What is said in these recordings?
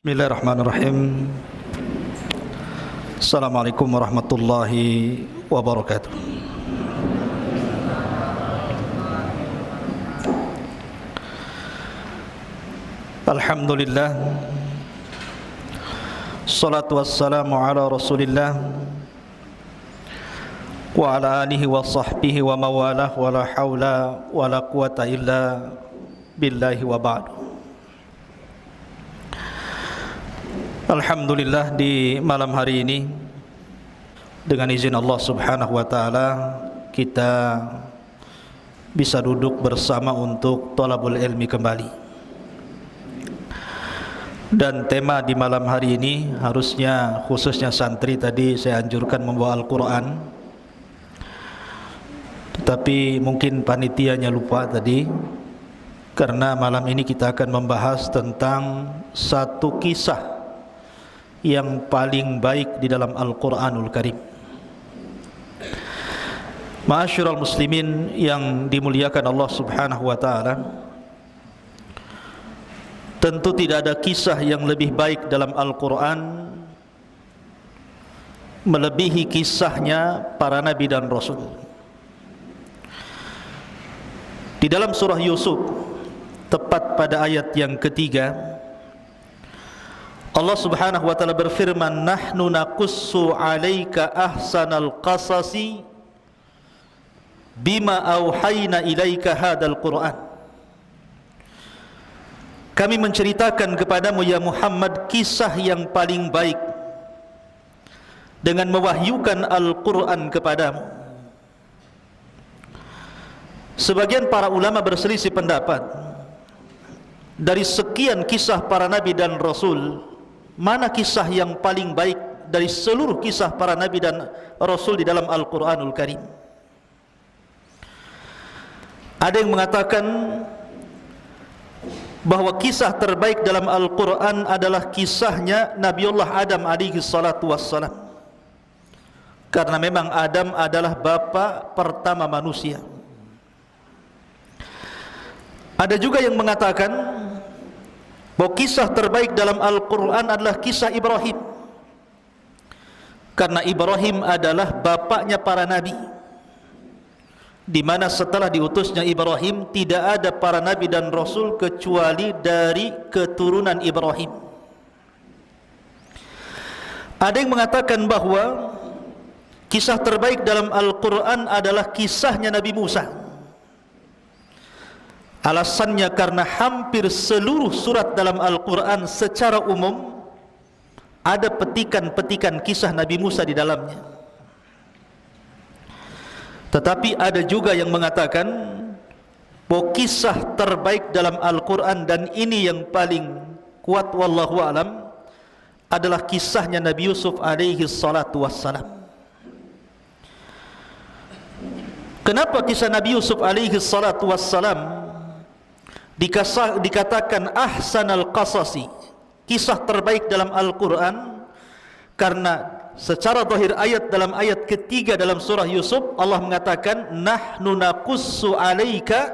Bismillahirrahmanirrahim. Assalamualaikum warahmatullahi wabarakatuh. Alhamdulillah, salatu wassalamu ala rasulillah wa ala alihi wa sahbihi wa mawalah, wa la hawla wa la quwata illa billahi wa ba'du. Alhamdulillah, di malam hari ini dengan izin Allah subhanahu wa ta'ala kita bisa duduk bersama untuk thalabul ilmi kembali. Dan tema di malam hari ini harusnya khususnya santri tadi saya anjurkan membawa Al-Quran, tetapi mungkin panitianya lupa tadi, karena malam ini kita akan membahas tentang satu kisah yang paling baik di dalam Al-Quranul Karim. Ma'asyiral muslimin yang dimuliakan Allah subhanahu wa ta'ala, tentu tidak ada kisah yang lebih baik dalam Al-Quran melebihi kisahnya para nabi dan rasul. Di dalam surah Yusuf, tepat pada ayat yang ketiga, Allah subhanahu wa ta'ala berfirman, nahnu naqussu alaika ahsanal qasasi bima auhayna ilaika hadal Qur'an. Kami menceritakan kepadamu ya Muhammad kisah yang paling baik dengan mewahyukan Al-Quran kepadamu. Sebagian para ulama berselisih pendapat, dari sekian kisah para nabi dan rasul, mana kisah yang paling baik dari seluruh kisah para nabi dan rasul di dalam Al-Quranul Karim? Ada yang mengatakan bahwa kisah terbaik dalam Al-Quran adalah kisahnya Nabiullah Adam alaihi salatu wassalam, karena memang Adam adalah bapa pertama manusia. Ada juga yang mengatakan bahwa kisah terbaik dalam Al-Quran adalah kisah Ibrahim, karena Ibrahim adalah bapaknya para nabi, di mana setelah diutusnya Ibrahim tidak ada para nabi dan rasul kecuali dari keturunan Ibrahim. Ada yang mengatakan bahwa kisah terbaik dalam Al-Quran adalah kisahnya Nabi Musa. Alasannya karena hampir seluruh surat dalam Al-Quran secara umum ada petikan-petikan kisah Nabi Musa di dalamnya. Tetapi ada juga yang mengatakan bahwa kisah terbaik dalam Al-Quran, dan ini yang paling kuat wallahu alam, adalah kisahnya Nabi Yusuf alaihi salatu wassalam. Kenapa kisah Nabi Yusuf alaihi salatu wassalam dikatakan ahsanal qasasi, kisah terbaik dalam Al-Quran? Karena secara zahir ayat, dalam ayat ketiga dalam surah Yusuf, Allah mengatakan nahnu naqussu alaika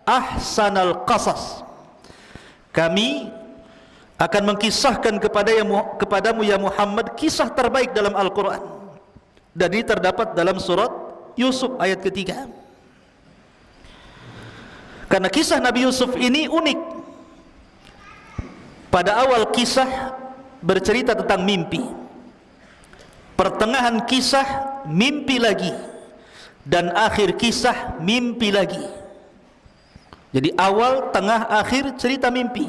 ahsanal qasas, kami akan mengkisahkan kepadamu ya Muhammad kisah terbaik dalam Al-Quran. Dan ini terdapat dalam surat Yusuf ayat ketiga. Karena kisah Nabi Yusuf ini unik. Pada awal kisah bercerita tentang mimpi, pertengahan kisah mimpi lagi, dan akhir kisah mimpi lagi. Jadi awal, tengah, akhir cerita mimpi,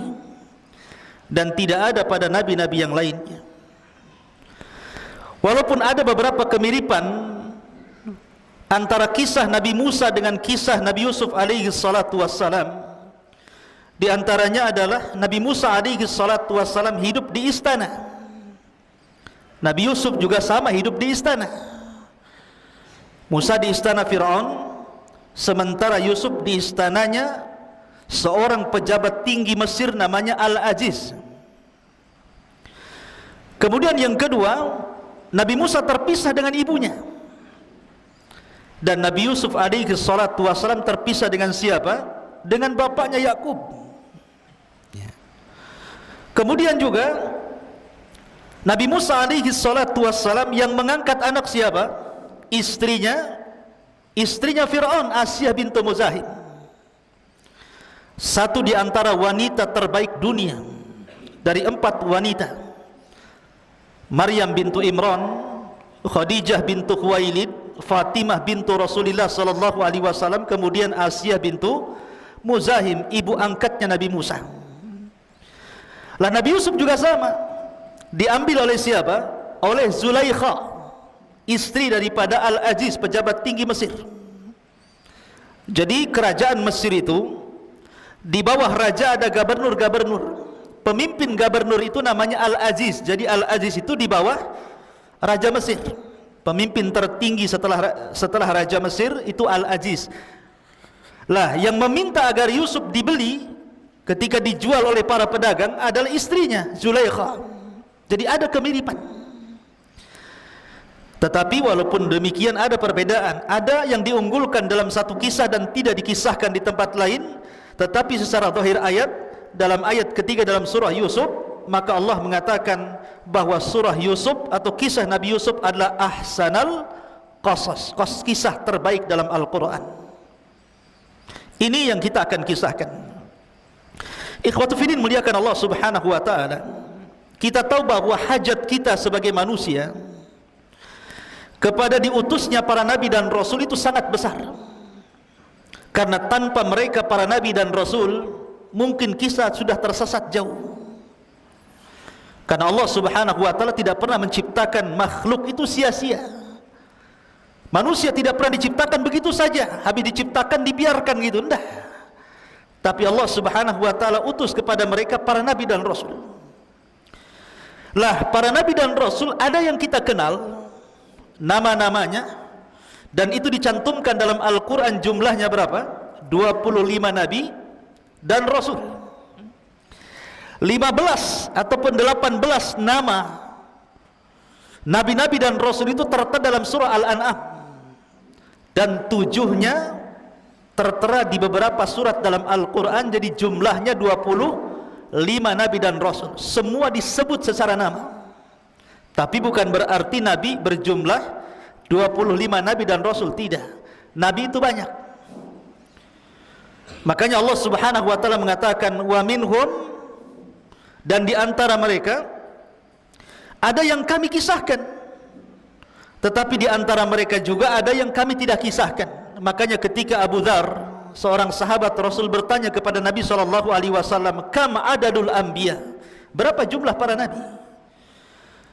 dan tidak ada pada nabi-nabi yang lainnya. Walaupun ada beberapa kemiripan antara kisah Nabi Musa dengan kisah Nabi Yusuf alaihi salatu wassalam. Di antaranya adalah Nabi Musa alaihi salatu wassalam hidup di istana, Nabi Yusuf juga sama hidup di istana. Musa di istana Fir'aun, sementara Yusuf di istananya seorang pejabat tinggi Mesir namanya Al-Aziz. Kemudian yang kedua, Nabi Musa terpisah dengan ibunya, dan Nabi Yusuf alaihi salatu wassalam terpisah dengan siapa? Dengan bapaknya Yakub. Kemudian juga Nabi Musa alaihi salatu wassalam yang mengangkat anak siapa? Istrinya Fir'aun, Asyah bintu Muzahim. Satu di antara wanita terbaik dunia dari 4 wanita. Maryam bintu Imran, Khadijah bintu Khuwailid, Fatimah bintu Rasulullah sallallahu alaihi wasallam, kemudian Asyah bintu Muzahim, ibu angkatnya Nabi Musa. Lah Nabi Yusuf juga sama. Diambil oleh siapa? Oleh Zulaikha, istri daripada Al-Aziz, pejabat tinggi Mesir. Jadi kerajaan Mesir itu di bawah raja ada gubernur-gubernur. Pemimpin gubernur itu namanya Al-Aziz. Jadi Al-Aziz itu di bawah raja Mesir. Pemimpin tertinggi setelah raja Mesir itu Al-Aziz. Lah yang meminta agar Yusuf dibeli ketika dijual oleh para pedagang adalah istrinya Zulaikha. Jadi ada kemiripan. Tetapi walaupun demikian ada perbedaan. Ada yang diunggulkan dalam satu kisah dan tidak dikisahkan di tempat lain. Tetapi secara zahir ayat, dalam ayat ketiga dalam surah Yusuf, maka Allah mengatakan bahwa surah Yusuf atau kisah Nabi Yusuf adalah ahsanal qasas, kisah terbaik dalam Al-Quran. Ini yang kita akan kisahkan. Ikhwatu fillah muliakan Allah subhanahu wa ta'ala. Kita tahu bahwa hajat kita sebagai manusia kepada diutusnya para nabi dan rasul itu sangat besar. Karena tanpa mereka para nabi dan rasul, mungkin kita sudah tersesat jauh. Karena Allah subhanahu wa ta'ala tidak pernah menciptakan makhluk itu sia-sia. Manusia tidak pernah diciptakan begitu saja, habis diciptakan dibiarkan gitu, enggak. Tapi Allah subhanahu wa ta'ala utus kepada mereka para nabi dan rasul. Lah para nabi dan rasul ada yang kita kenal nama-namanya, dan itu dicantumkan dalam Al-Quran. Jumlahnya berapa? 25 nabi dan rasul. 15 ataupun 18 nama nabi-nabi dan rasul itu tertera dalam surah Al-An'am, dan 7-nya tertera di beberapa surat dalam Al-Quran. Jadi jumlahnya 25 nabi dan rasul. Semua disebut secara nama, tapi bukan berarti nabi berjumlah 25 nabi dan rasul, tidak. Nabi itu banyak. Makanya Allah subhanahu wa ta'ala mengatakan wa minhum, dan di antara mereka ada yang kami kisahkan, tetapi di antara mereka juga ada yang kami tidak kisahkan. Makanya ketika Abu Dzar, seorang sahabat Rasul, bertanya kepada Nabi SAW, kam adadul anbiya, berapa jumlah para nabi?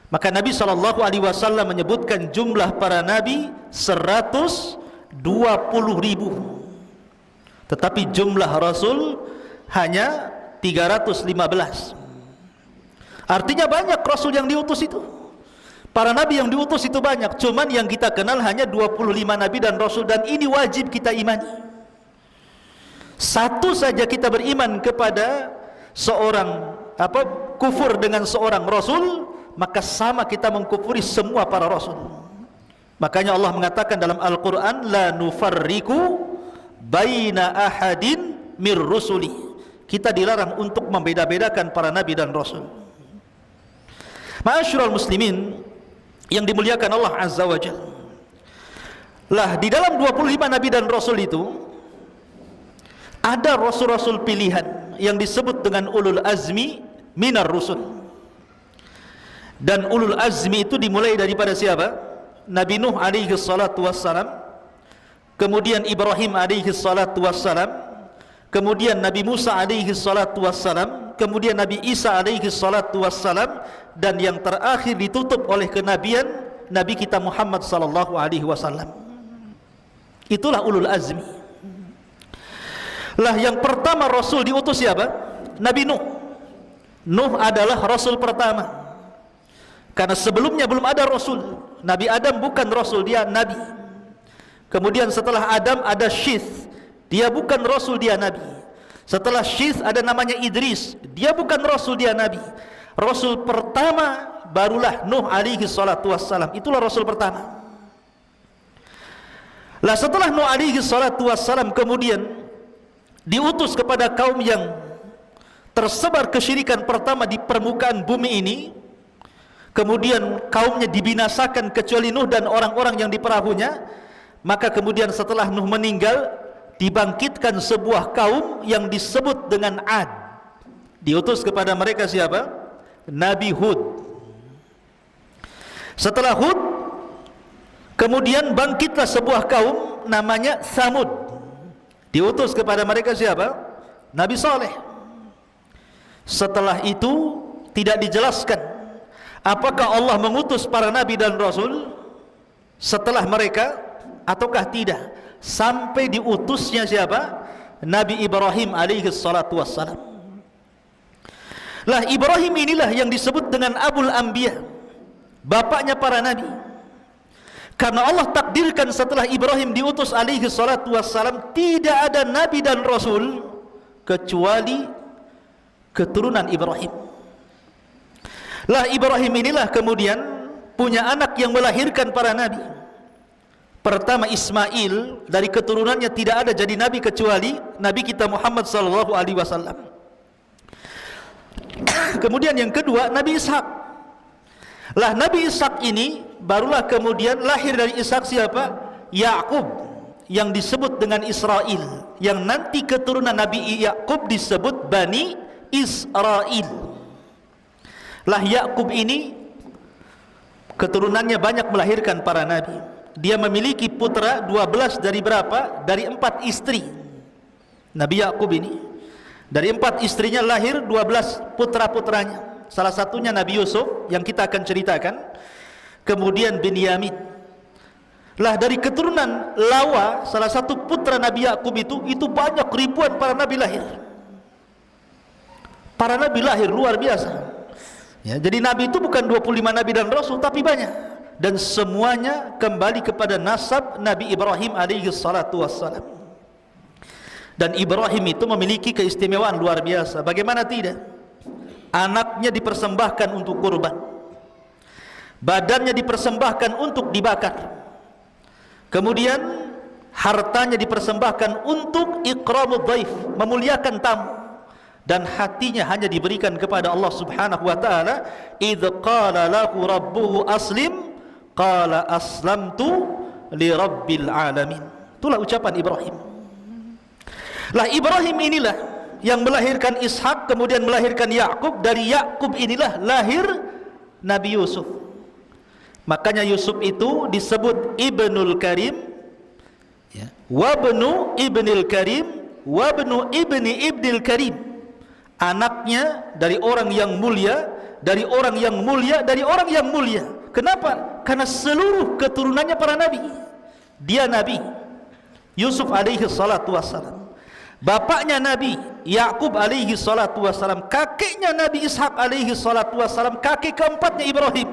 Maka Nabi SAW menyebutkan jumlah para nabi 120.000, tetapi jumlah Rasul hanya 315. Artinya banyak Rasul yang diutus itu, para nabi yang diutus itu banyak. Cuman yang kita kenal hanya 25 nabi dan Rasul, dan ini wajib kita imani. Satu saja kita beriman kepada seorang kufur dengan seorang Rasul, maka sama kita mengkufuri semua para Rasul. Makanya Allah mengatakan dalam Al-Quran, la nufarriku baina ahadin mir rusuli. Kita dilarang untuk membeda-bedakan para nabi dan Rasul. Ma'asyiral muslimin yang dimuliakan Allah Azza wa Jalla. Lah di dalam 25 nabi dan Rasul itu ada rasul-rasul pilihan yang disebut dengan ulul azmi minar rusul. Dan ulul azmi itu dimulai daripada siapa? Nabi Nuh alaihi salatu wassalam, kemudian Ibrahim alaihi salatu wassalam, kemudian Nabi Musa alaihi salatu wassalam, kemudian Nabi Isa alaihi salatu wassalam, dan yang terakhir ditutup oleh kenabian Nabi kita Muhammad sallallahu alaihi wasallam. Itulah ulul azmi. Lah yang pertama Rasul diutus siapa? Nabi Nuh. Nuh adalah Rasul pertama, karena sebelumnya belum ada Rasul. Nabi Adam bukan Rasul, dia Nabi. Kemudian setelah Adam ada Syith, dia bukan Rasul, dia Nabi. Setelah Syith ada namanya Idris, dia bukan Rasul, dia Nabi. Rasul pertama barulah Nuh alaihi salatu wassalam. Itulah Rasul pertama. Lah setelah Nuh alaihi salatu wassalam kemudian diutus kepada kaum yang tersebar kesyirikan pertama di permukaan bumi ini. kemudian kaumnya dibinasakan kecuali Nuh dan orang-orang yang di perahunya. Maka kemudian setelah Nuh meninggal, dibangkitkan sebuah kaum yang disebut dengan Ad. Diutus kepada mereka siapa? Nabi Hud. Setelah Hud, kemudian bangkitlah sebuah kaum namanya Tsamud. Diutus kepada mereka siapa? Nabi Saleh. Setelah itu tidak dijelaskan apakah Allah mengutus para nabi dan rasul setelah mereka ataukah tidak, sampai diutusnya siapa? Nabi Ibrahim alaihi salatu wassalam. Lah Ibrahim inilah yang disebut dengan Abul Anbiya, bapaknya para nabi. Karena Allah takdirkan setelah Ibrahim diutus alaihi salatu wassalam, tidak ada nabi dan rasul kecuali keturunan Ibrahim. Lah Ibrahim inilah kemudian punya anak yang melahirkan para nabi. Pertama Ismail, dari keturunannya tidak ada jadi nabi kecuali Nabi kita Muhammad sallallahu alaihi wasallam. Kemudian yang kedua Nabi Ishak. Lah Nabi Ishak ini barulah kemudian lahir dari Ishak siapa? Yakub, yang disebut dengan Israel, yang nanti keturunan Nabi Yakub disebut Bani Israel. Lah Yakub ini keturunannya banyak melahirkan para nabi. Dia memiliki putra 12 dari berapa? Dari 4 istri. Nabi Yakub ini dari 4 istrinya lahir 12 putra-putranya. Salah satunya Nabi Yusuf yang kita akan ceritakan. Kemudian Binyamin. Lah dari keturunan Lawa, salah satu putra Nabi Yakub itu banyak ribuan para nabi lahir. Para nabi lahir luar biasa. Ya, jadi nabi itu bukan 25 nabi dan rasul, tapi banyak. Dan semuanya kembali kepada nasab Nabi Ibrahim alaihi salatu wassalam. Dan Ibrahim itu memiliki keistimewaan luar biasa. Bagaimana tidak? Anaknya dipersembahkan untuk kurban, badannya dipersembahkan untuk dibakar, kemudian hartanya dipersembahkan untuk ikramud dhaif, memuliakan tamu, dan hatinya hanya diberikan kepada Allah subhanahu wa ta'ala. Idh qala lahu rabbuhu aslim qala aslamtu li rabbil alamin. Itulah ucapan Ibrahim. Lah Ibrahim inilah yang melahirkan Ishak, kemudian melahirkan Yakub. Dari Yakub inilah lahir Nabi Yusuf. Makanya Yusuf itu disebut Ibnul Karim, ya, wabnu Ibnil Karim, wabnu Ibni Ibnil Karim. Anaknya dari orang yang mulia, dari orang yang mulia, dari orang yang mulia. Kenapa? Karena seluruh keturunannya para nabi. Dia nabi Yusuf alaihi salatu wassalam, bapaknya Nabi Yakub alaihi salatu wassalam, kakeknya Nabi Ishak alaihi salatu wassalam, kakek keempatnya Ibrahim.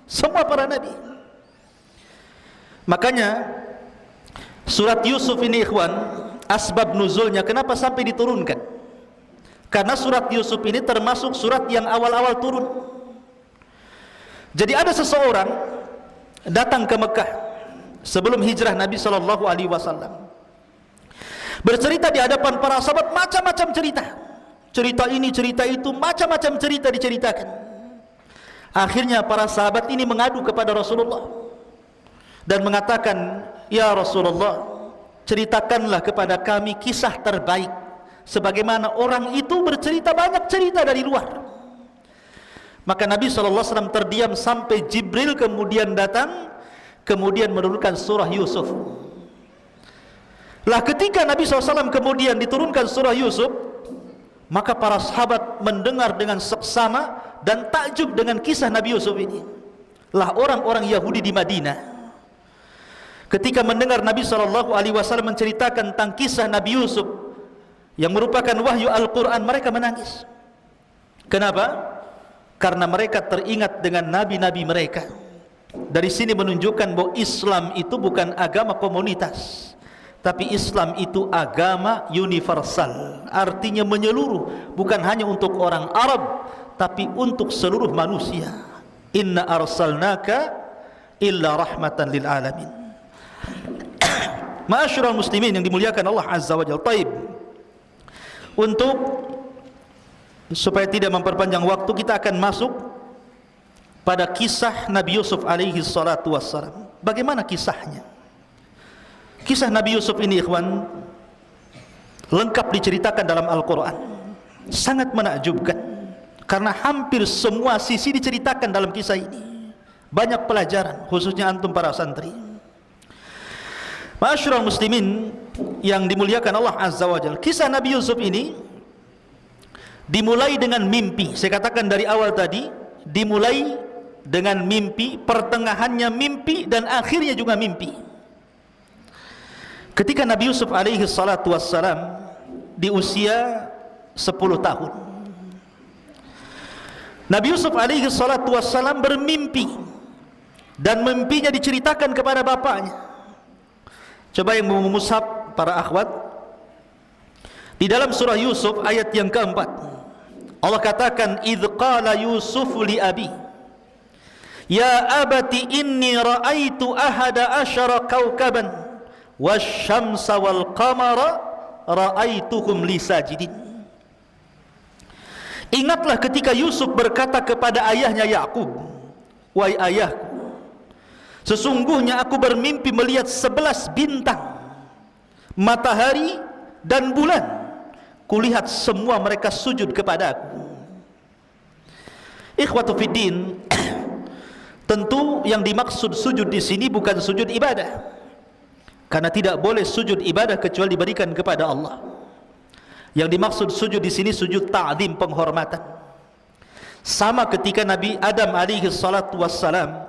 Semua para nabi. Makanya surat Yusuf ini ikhwan, asbab nuzulnya kenapa sampai diturunkan? Karena surat Yusuf ini termasuk surat yang awal-awal turun. Jadi ada seseorang datang ke Mekah sebelum hijrah Nabi sallallahu alaihi wasallam, bercerita di hadapan para sahabat macam-macam cerita. Cerita ini, cerita itu, macam-macam cerita diceritakan. Akhirnya para sahabat ini mengadu kepada Rasulullah dan mengatakan, "Ya Rasulullah, ceritakanlah kepada kami kisah terbaik, sebagaimana orang itu bercerita banyak cerita dari luar." Maka Nabi SAW terdiam sampai Jibril kemudian datang, kemudian menurunkan surah Yusuf. Lah ketika Nabi SAW kemudian diturunkan surah Yusuf, maka para sahabat mendengar dengan seksama dan takjub dengan kisah Nabi Yusuf ini. Lah orang-orang Yahudi di Madinah, ketika mendengar Nabi SAW menceritakan tentang kisah Nabi Yusuf yang merupakan wahyu Al-Quran, mereka menangis. Kenapa? Karena mereka teringat dengan nabi-nabi mereka. Dari sini menunjukkan bahwa Islam itu bukan agama komunitas, tapi Islam itu agama universal. Artinya menyeluruh, bukan hanya untuk orang Arab, tapi untuk seluruh manusia. Inna arsalnaka illa rahmatan lil alamin. Ma'asyiral muslimin yang dimuliakan Allah Azza wa Jalla. Taib. Untuk supaya tidak memperpanjang waktu, kita akan masuk pada kisah Nabi Yusuf alaihi salatu wassalam. Bagaimana kisahnya? Kisah Nabi Yusuf ini, ikhwan, lengkap diceritakan dalam Al-Quran. Sangat menakjubkan, karena hampir semua sisi diceritakan dalam kisah ini. Banyak pelajaran, khususnya antum para santri. Ma'asyiral muslimin yang dimuliakan Allah Azza wa Jalla, kisah Nabi Yusuf ini dimulai dengan mimpi. Saya katakan dari awal tadi, dimulai dengan mimpi, pertengahannya mimpi, dan akhirnya juga mimpi. Ketika Nabi Yusuf alaihi salatu wassalam di usia 10 tahun, Nabi Yusuf alaihi salatu wassalam bermimpi, dan mimpinya diceritakan kepada bapaknya. Coba yang mau mushaf para akhwat, di dalam surah Yusuf ayat yang keempat, Allah katakan, idh qala Yusuf li abi ya abati inni ra'aitu ahada asyara kawkaban wasyamsa wal qamara ra'aituhum li sajidin. Ingatlah ketika Yusuf berkata kepada ayahnya Yakub, wahai ayahku, sesungguhnya aku bermimpi melihat 11 bintang, matahari dan bulan. Kulihat semua mereka sujud kepada aku. Ikhwatu fiddin, tentu yang dimaksud sujud di sini bukan sujud ibadah, karena tidak boleh sujud ibadah kecuali diberikan kepada Allah. Yang dimaksud sujud di sini sujud ta'zim, penghormatan. Sama ketika Nabi Adam alaihi salatu wassalam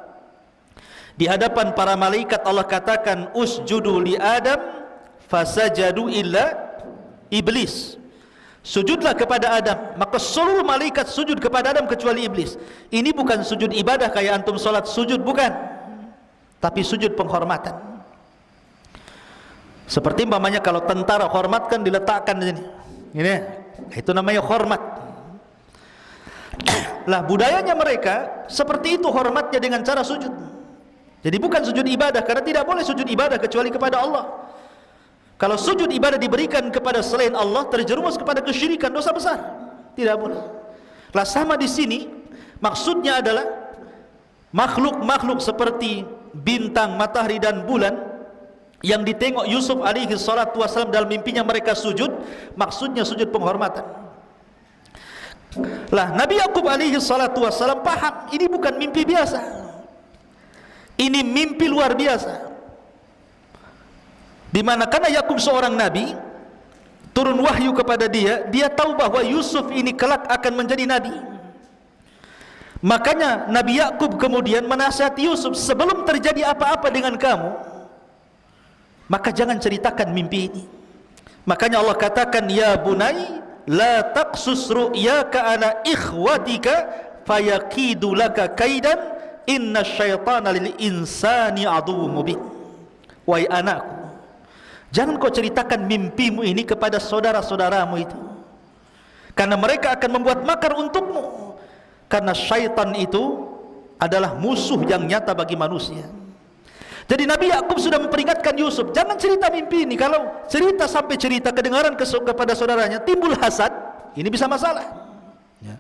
di hadapan para malaikat, Allah katakan, usjudu li Adam fasajadu illa iblis. Sujudlah kepada Adam, maka seluruh malaikat sujud kepada Adam kecuali iblis. Ini bukan sujud ibadah kayak antum salat sujud, bukan, tapi sujud penghormatan. Seperti umpamanya kalau tentara hormatkan, diletakkan di sini, ini, itu namanya hormat. Lah budayanya mereka seperti itu, hormatnya dengan cara sujud. Jadi bukan sujud ibadah, karena tidak boleh sujud ibadah kecuali kepada Allah. Kalau sujud ibadah diberikan kepada selain Allah, terjerumus kepada kesyirikan, dosa besar. Tidak boleh. Lah sama di sini, maksudnya adalah makhluk-makhluk seperti bintang, matahari dan bulan yang ditengok Yusuf alaihi salatu wassalam dalam mimpinya mereka sujud, maksudnya sujud penghormatan. Lah Nabi Yakub alaihi salatu wassalam paham, ini bukan mimpi biasa, ini mimpi luar biasa. Di mana karena Yakub seorang nabi, turun wahyu kepada dia, dia tahu bahwa Yusuf ini kelak akan menjadi nabi. Makanya Nabi Yakub kemudian menasihati Yusuf, sebelum terjadi apa-apa dengan kamu, maka jangan ceritakan mimpi ini. Makanya Allah katakan, ya bunai la taqsus ru'yaka ala ikhwatika fayakidu laka kaidan inna syaitana lil insani aduwwum mubin. Wahai anakku, jangan kau ceritakan mimpimu ini kepada saudara-saudaramu itu, karena mereka akan membuat makar untukmu. Karena syaitan itu adalah musuh yang nyata bagi manusia. Jadi Nabi Yakub sudah memperingatkan Yusuf, jangan cerita mimpi ini. Kalau cerita sampai cerita kedengaran kepada saudaranya, timbul hasad, ini bisa masalah. Ya.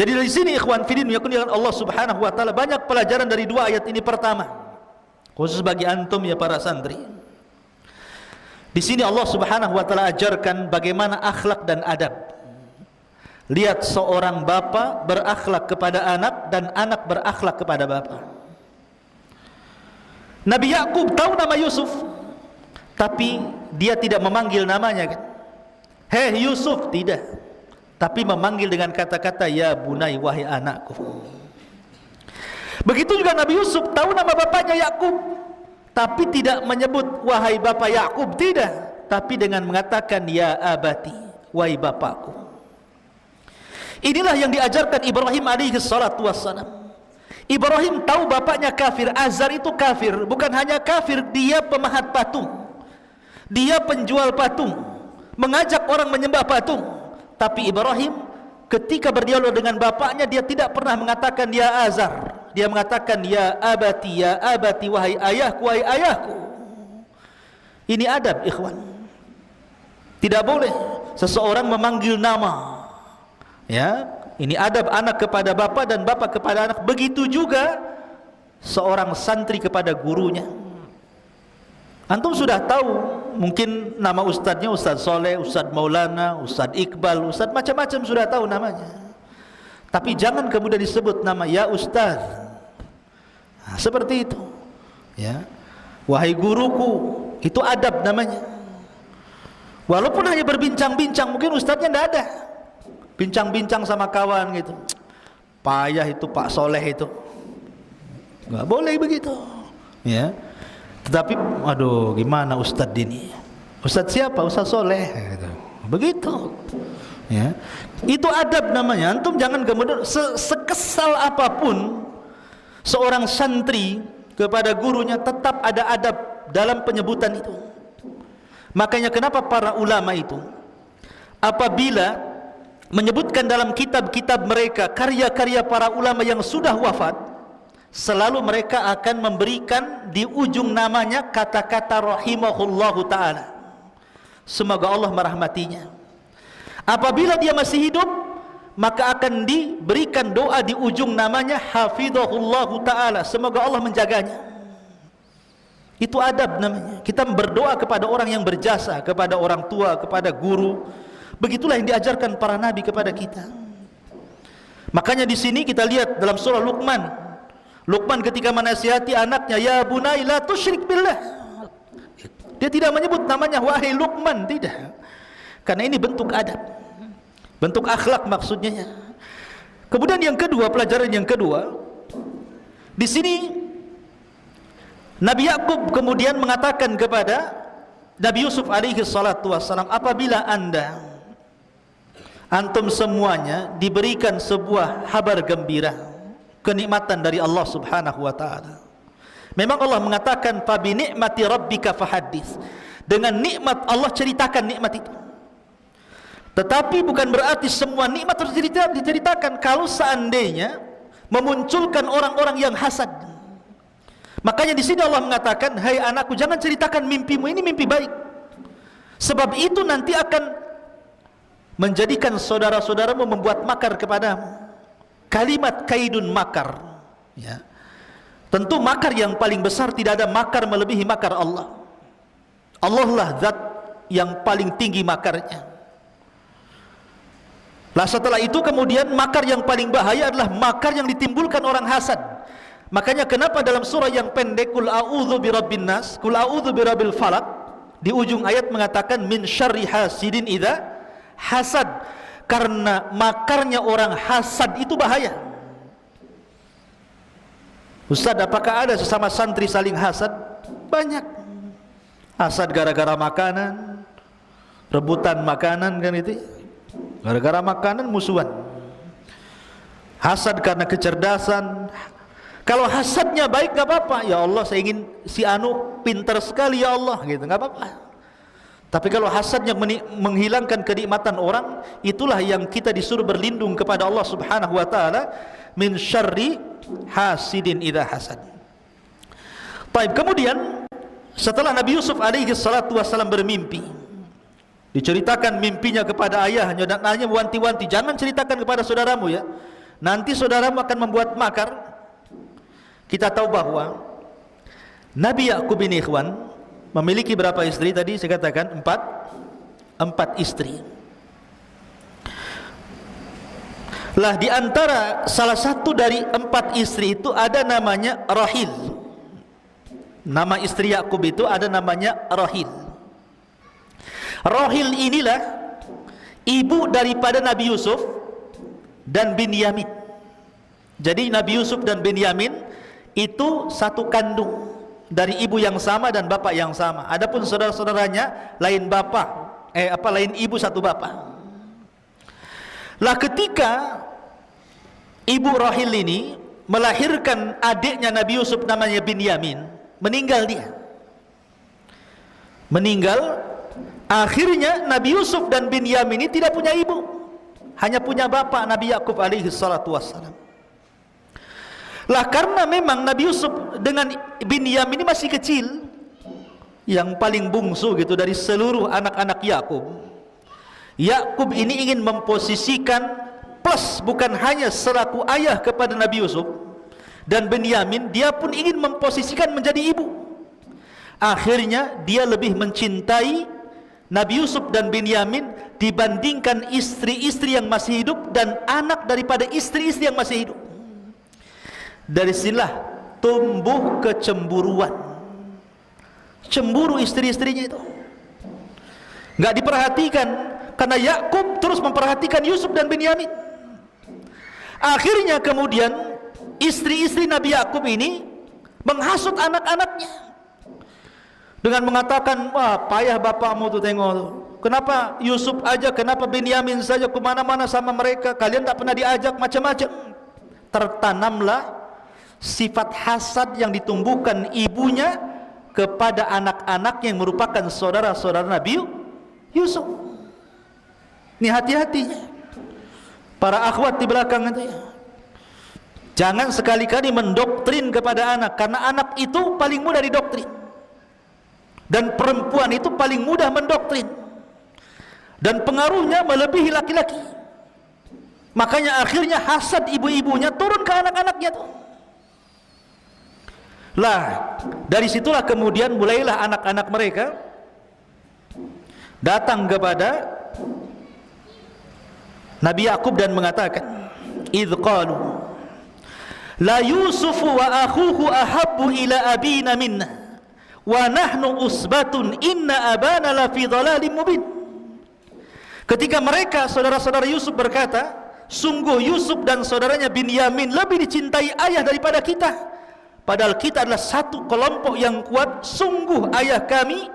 Jadi dari sini ikhwan fillah yakunikan Allah Subhanahu wa taala, banyak pelajaran dari dua ayat ini. Pertama, khusus bagi antum ya para santri, di sini Allah Subhanahu wa taala ajarkan bagaimana akhlak dan adab. Lihat seorang bapa berakhlak kepada anak dan anak berakhlak kepada bapa. Nabi Yakub tahu nama Yusuf, tapi dia tidak memanggil namanya kan. Hei Yusuf, tidak, tapi memanggil dengan kata-kata ya bunai, wahai anakku. Begitu juga Nabi Yusuf tahu nama bapaknya Yakub, tapi tidak menyebut wahai bapak Yakub, tidak, tapi dengan mengatakan ya abati, wahai bapakku. Inilah yang diajarkan Ibrahim alaihi salatu wassalam. Ibrahim tahu bapaknya kafir, Azar itu kafir. Bukan hanya kafir, dia pemahat patung, dia penjual patung, mengajak orang menyembah patung. Tapi Ibrahim ketika berdialog dengan bapaknya, dia tidak pernah mengatakan ya Azar, dia mengatakan ya abati, wahai ayahku, wahai ayahku. Ini adab ikhwan. Tidak boleh seseorang memanggil nama, ya, Ini adab anak kepada bapa dan bapa kepada anak. Begitu juga seorang santri kepada gurunya. Antum sudah tahu mungkin nama ustadznya Ustadz Soleh, Ustadz Maulana, Ustadz Iqbal, Ustadz macam-macam sudah tahu namanya. Tapi jangan kemudian disebut nama ya Ustadz. Nah, seperti itu. Ya, wahai guruku, itu adab namanya. Walaupun hanya berbincang-bincang, mungkin ustadznya tidak ada. Bincang-bincang sama kawan gitu. Payah itu Pak Soleh itu. Nggak boleh begitu. Ya. Tetapi, aduh, gimana Ustadz ini? Ustadz siapa? Ustadz Soleh. Begitu. Ya. Itu adab namanya. Antum jangan kemudian sekesal apapun seorang santri kepada gurunya, tetap ada adab dalam penyebutan itu. Makanya kenapa para ulama itu apabila menyebutkan dalam kitab-kitab mereka karya-karya para ulama yang sudah wafat, selalu mereka akan memberikan di ujung namanya kata-kata rahimahullahu ta'ala, semoga Allah merahmatinya. Apabila dia masih hidup, maka akan diberikan doa di ujung namanya hafizahullahu ta'ala, semoga Allah menjaganya. Itu adab namanya. Kita berdoa kepada orang yang berjasa, kepada orang tua, kepada guru. Begitulah yang diajarkan para nabi kepada kita. Makanya di sini kita lihat dalam surah Luqman, Luqman ketika menasihati anaknya, ya bunai la tusyrik billah. Dia tidak menyebut namanya wahai Luqman, tidak. Karena ini bentuk adab, bentuk akhlak maksudnya. Kemudian yang kedua, pelajaran yang kedua, di sini Nabi Yakub kemudian mengatakan kepada Nabi Yusuf alaihi salatu wassalam, apabila antum semuanya diberikan sebuah kabar gembira, kenikmatan dari Allah subhanahu wa ta'ala. Memang Allah mengatakan fa bi ni'mati rabbika fahaddits, dengan nikmat Allah ceritakan nikmat itu. Tetapi bukan berarti semua nikmat harus diceritakan. Kalau seandainya memunculkan orang-orang yang hasad, makanya di sini Allah mengatakan, hai anakku, jangan ceritakan mimpimu, ini mimpi baik, sebab itu nanti akan menjadikan saudara-saudaramu membuat makar kepadamu. Kalimat kaidun makar, ya. Tentu makar yang paling besar, tidak ada makar melebihi makar Allah. Allah lah zat yang paling tinggi makarnya. Lah setelah itu kemudian makar yang paling bahaya adalah makar yang ditimbulkan orang hasad. Makanya kenapa dalam surah yang pendek, Qul a'udzu birabbin nas, Qul a'udzu birabbil falaq, di ujung ayat mengatakan min syarri hasidin idza hasad, karena makarnya orang hasad itu bahaya. Ustaz, apakah ada sesama santri saling hasad? Banyak. Hasad gara-gara makanan, rebutan makanan, kan itu. Gara-gara makanan musuhan. Hasad karena kecerdasan. Kalau hasadnya baik gak apa-apa. Ya Allah, saya ingin si Anu pintar sekali ya Allah, gitu, gak apa-apa. Tapi kalau hasadnya menghilangkan kenikmatan orang, itulah yang kita disuruh berlindung kepada Allah subhanahu wa ta'ala, min syarri hasidin idza hasad. Baik, kemudian setelah Nabi Yusuf alaihi salatu wassalam bermimpi, diceritakan mimpinya kepada ayahnya, dan ayahnya wanti-wanti, jangan ceritakan kepada saudaramu ya, nanti saudaramu akan membuat makar. Kita tahu bahwa Nabi Yakub ini, ikhwan, memiliki berapa istri tadi? Saya katakan empat istri. Lah di antara salah satu dari 4 istri itu ada namanya Rahil. Nama istri Yakub itu ada namanya Rahil. Rahil inilah ibu daripada Nabi Yusuf dan Binyamin. Jadi Nabi Yusuf dan Binyamin itu satu kandung, dari ibu yang sama dan bapak yang sama. Adapun saudara-saudaranya lain bapak, lain ibu satu bapak. Lah ketika ibu Rahil ini melahirkan adiknya Nabi Yusuf namanya Binyamin, meninggal dia. Meninggal, akhirnya Nabi Yusuf dan Binyamin ini tidak punya ibu, hanya punya bapak Nabi Yakub alaihi salatu wassalam. Lah karena memang Nabi Yusuf dengan Binyamin ini masih kecil, yang paling bungsu gitu dari seluruh anak-anak Yakub. Yakub ini ingin memposisikan plus bukan hanya selaku ayah kepada Nabi Yusuf dan Benyamin, dia pun ingin memposisikan menjadi ibu. Akhirnya dia lebih mencintai Nabi Yusuf dan Benyamin dibandingkan istri-istri yang masih hidup dan anak daripada istri-istri yang masih hidup. Dari sinilah tumbuh kecemburuan, cemburu istri-istrinya itu. Enggak diperhatikan, karena Yakub terus memperhatikan Yusuf dan Benyamin. Akhirnya kemudian istri-istri Nabi Yakub ini menghasut anak-anaknya dengan mengatakan, wah payah bapakmu tuh tengok tuh. Kenapa Yusuf aja, kenapa Benyamin saja, kemana-mana sama mereka, kalian tak pernah diajak, macam-macam. Tertanamlah sifat hasad yang ditumbuhkan ibunya kepada anak-anak yang merupakan saudara-saudara Nabi Yusuf. Ini hati-hatinya para akhwat di belakang itu ya. Jangan sekali-kali mendoktrin kepada anak, karena anak itu paling mudah didoktrin, dan perempuan itu paling mudah mendoktrin, dan pengaruhnya melebihi laki-laki. Makanya akhirnya hasad ibu-ibunya turun ke anak-anaknya tuh. Lah, dari situlah kemudian mulailah anak-anak mereka datang kepada Nabi Yakub dan mengatakan, idh qalu la Yusuf wa akhuhu ahabbu ila abina minna wa nahnu usbatun inna abana la fi dhalalin mubin. Ketika mereka saudara-saudara Yusuf berkata, sungguh Yusuf dan saudaranya Binyamin lebih dicintai ayah daripada kita, padahal kita adalah satu kelompok yang kuat. Sungguh ayah kami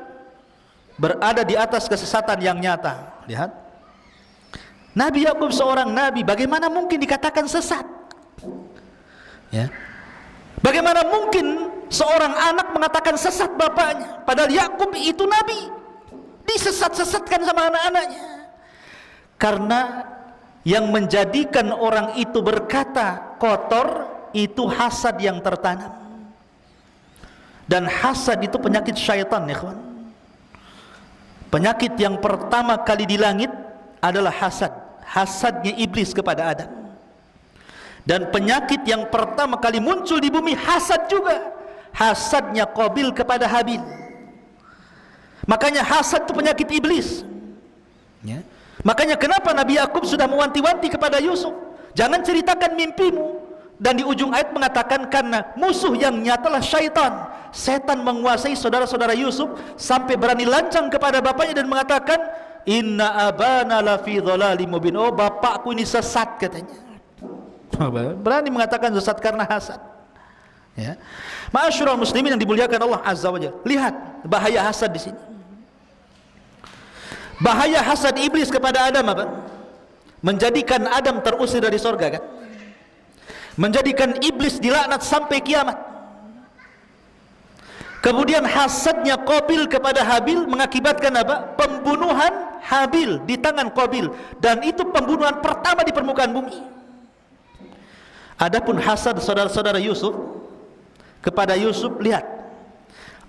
berada di atas kesesatan yang nyata. Lihat, Nabi Yakub seorang nabi, bagaimana mungkin dikatakan sesat? Ya. Bagaimana mungkin seorang anak mengatakan sesat bapaknya, padahal Yakub itu nabi, disesat-sesatkan sama anak-anaknya. Karena yang menjadikan orang itu berkata kotor itu hasad yang tertanam, dan hasad itu penyakit syaitan ya kawan. Penyakit yang pertama kali di langit adalah hasad, hasadnya iblis kepada Adam. Dan penyakit yang pertama kali muncul di bumi hasad juga, hasadnya Qabil kepada Habil. Makanya hasad itu penyakit iblis ya. Makanya kenapa Nabi Yakub sudah mewanti-wanti kepada Yusuf, jangan ceritakan mimpimu, dan di ujung ayat mengatakan karena musuh yang nyatalah syaitan. Setan menguasai saudara-saudara Yusuf sampai berani lancang kepada bapaknya dan mengatakan, inna abana la fi dhalalin mubin. Oh, bapakku ini sesat katanya. Berani mengatakan sesat karena hasad. Ya. Ma'asyiral muslimin yang dimuliakan Allah Azza wa Jalla. Lihat bahaya hasad di sini. Bahaya hasad iblis kepada Adam apa? Menjadikan Adam terusir dari sorga kan? Menjadikan iblis dilaknat sampai kiamat. Kemudian hasadnya Qabil kepada Habil mengakibatkan apa? Pembunuhan Habil di tangan Qabil, dan itu pembunuhan pertama di permukaan bumi. Adapun hasad saudara-saudara Yusuf kepada Yusuf, lihat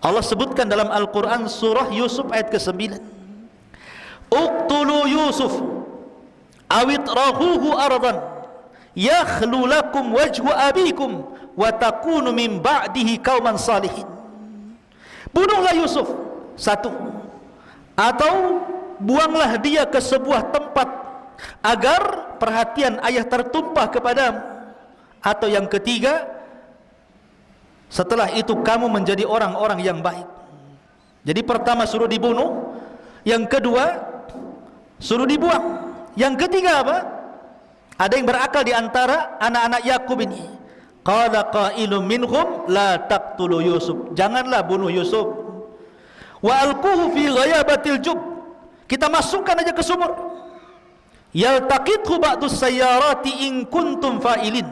Allah sebutkan dalam Al-Quran surah Yusuf ayat ke-9, uqtulu Yusuf awit rahuhu ardan yakhlu lakum wajhu abikum wa takunu min ba'dihi qauman salihin. Bunuhlah Yusuf, satu, atau buanglah dia ke sebuah tempat agar perhatian ayah tertumpah kepadamu, atau yang ketiga, setelah itu kamu menjadi orang-orang yang baik. Jadi pertama suruh dibunuh, yang kedua suruh dibuang, yang ketiga apa? Ada yang berakal di antara anak-anak Yakub ini. Qala qailum minhum la taqtulu Yusuf, janganlah bunuh Yusuf. Wa alquhu fi ghayabatil jub, kita masukkan aja ke sumur. Yaltaqithu ba'dus sayyarati in kuntum fa'ilin,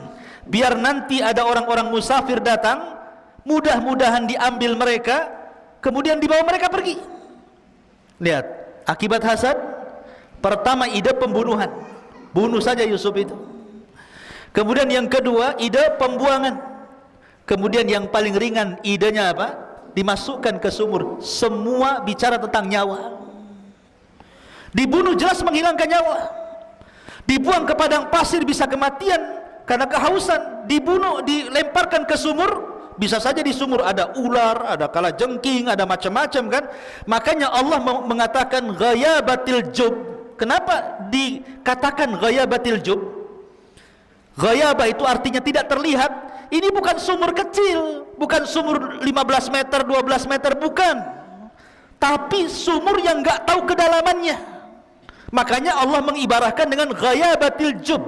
biar nanti ada orang-orang musafir datang, mudah-mudahan diambil mereka, kemudian dibawa mereka pergi. Lihat akibat hasad. Pertama ide pembunuhan, bunuh saja Yusuf itu. Kemudian yang kedua ide pembuangan. Kemudian yang paling ringan idenya apa? Dimasukkan ke sumur. Semua bicara tentang nyawa. Dibunuh jelas menghilangkan nyawa. dibuang ke padang pasir bisa kematian karena kehausan, dibunuh, dilemparkan ke sumur, bisa saja di sumur ada ular, ada kalajengking, ada macam-macam kan. Makanya Allah mengatakan ghayabatil jub. Kenapa dikatakan ghayabatil jub? Ghayabah itu artinya tidak terlihat. Ini bukan sumur kecil, bukan sumur 15 meter, 12 meter, bukan. Tapi sumur yang enggak tahu kedalamannya. Makanya Allah mengibarahkan dengan ghayabatil jub.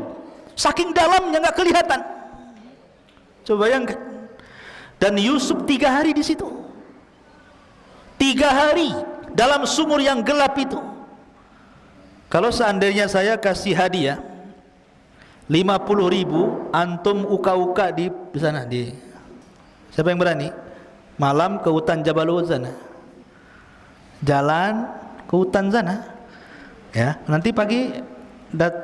Saking dalamnya enggak kelihatan. Coba bayangkan. Dan Yusuf 3 hari di situ. 3 hari dalam sumur yang gelap itu. Kalau seandainya saya kasih hadiah 50.000, antum uka-uka di sana, di siapa yang berani? Malam ke hutan Jabalul sana, jalan ke hutan sana, ya. Nanti pagi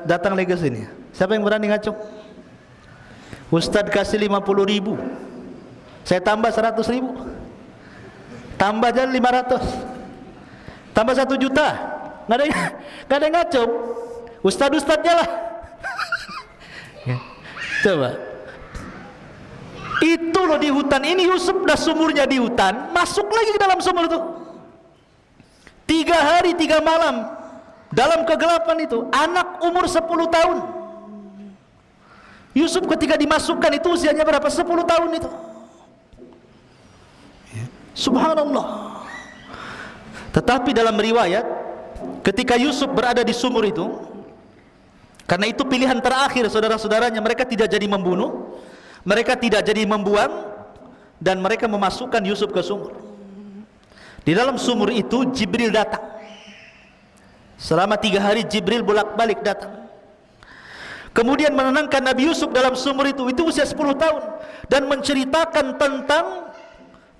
datang lagi ke sini. Siapa yang berani ngacung? Ustadz kasih 50.000, saya tambah 100.000, tambah jadi 500, tambah 1 juta. Nggak ada yang ngacung. Ustadz-ustadznya lah. Coba, itu loh di hutan ini. Yusuf dah sumurnya di hutan, masuk lagi ke dalam sumur itu. 3 hari 3 malam dalam kegelapan itu. Anak umur 10 tahun. Yusuf ketika dimasukkan itu usianya berapa? 10 tahun itu. Subhanallah. Tetapi dalam riwayat, ketika Yusuf berada di sumur itu, karena itu pilihan terakhir saudara-saudaranya, mereka tidak jadi membunuh, mereka tidak jadi membuang, dan mereka memasukkan Yusuf ke sumur. Di dalam sumur itu Jibril datang. Selama 3 hari Jibril bolak-balik datang. Kemudian menenangkan Nabi Yusuf dalam sumur itu usia 10 tahun, dan menceritakan tentang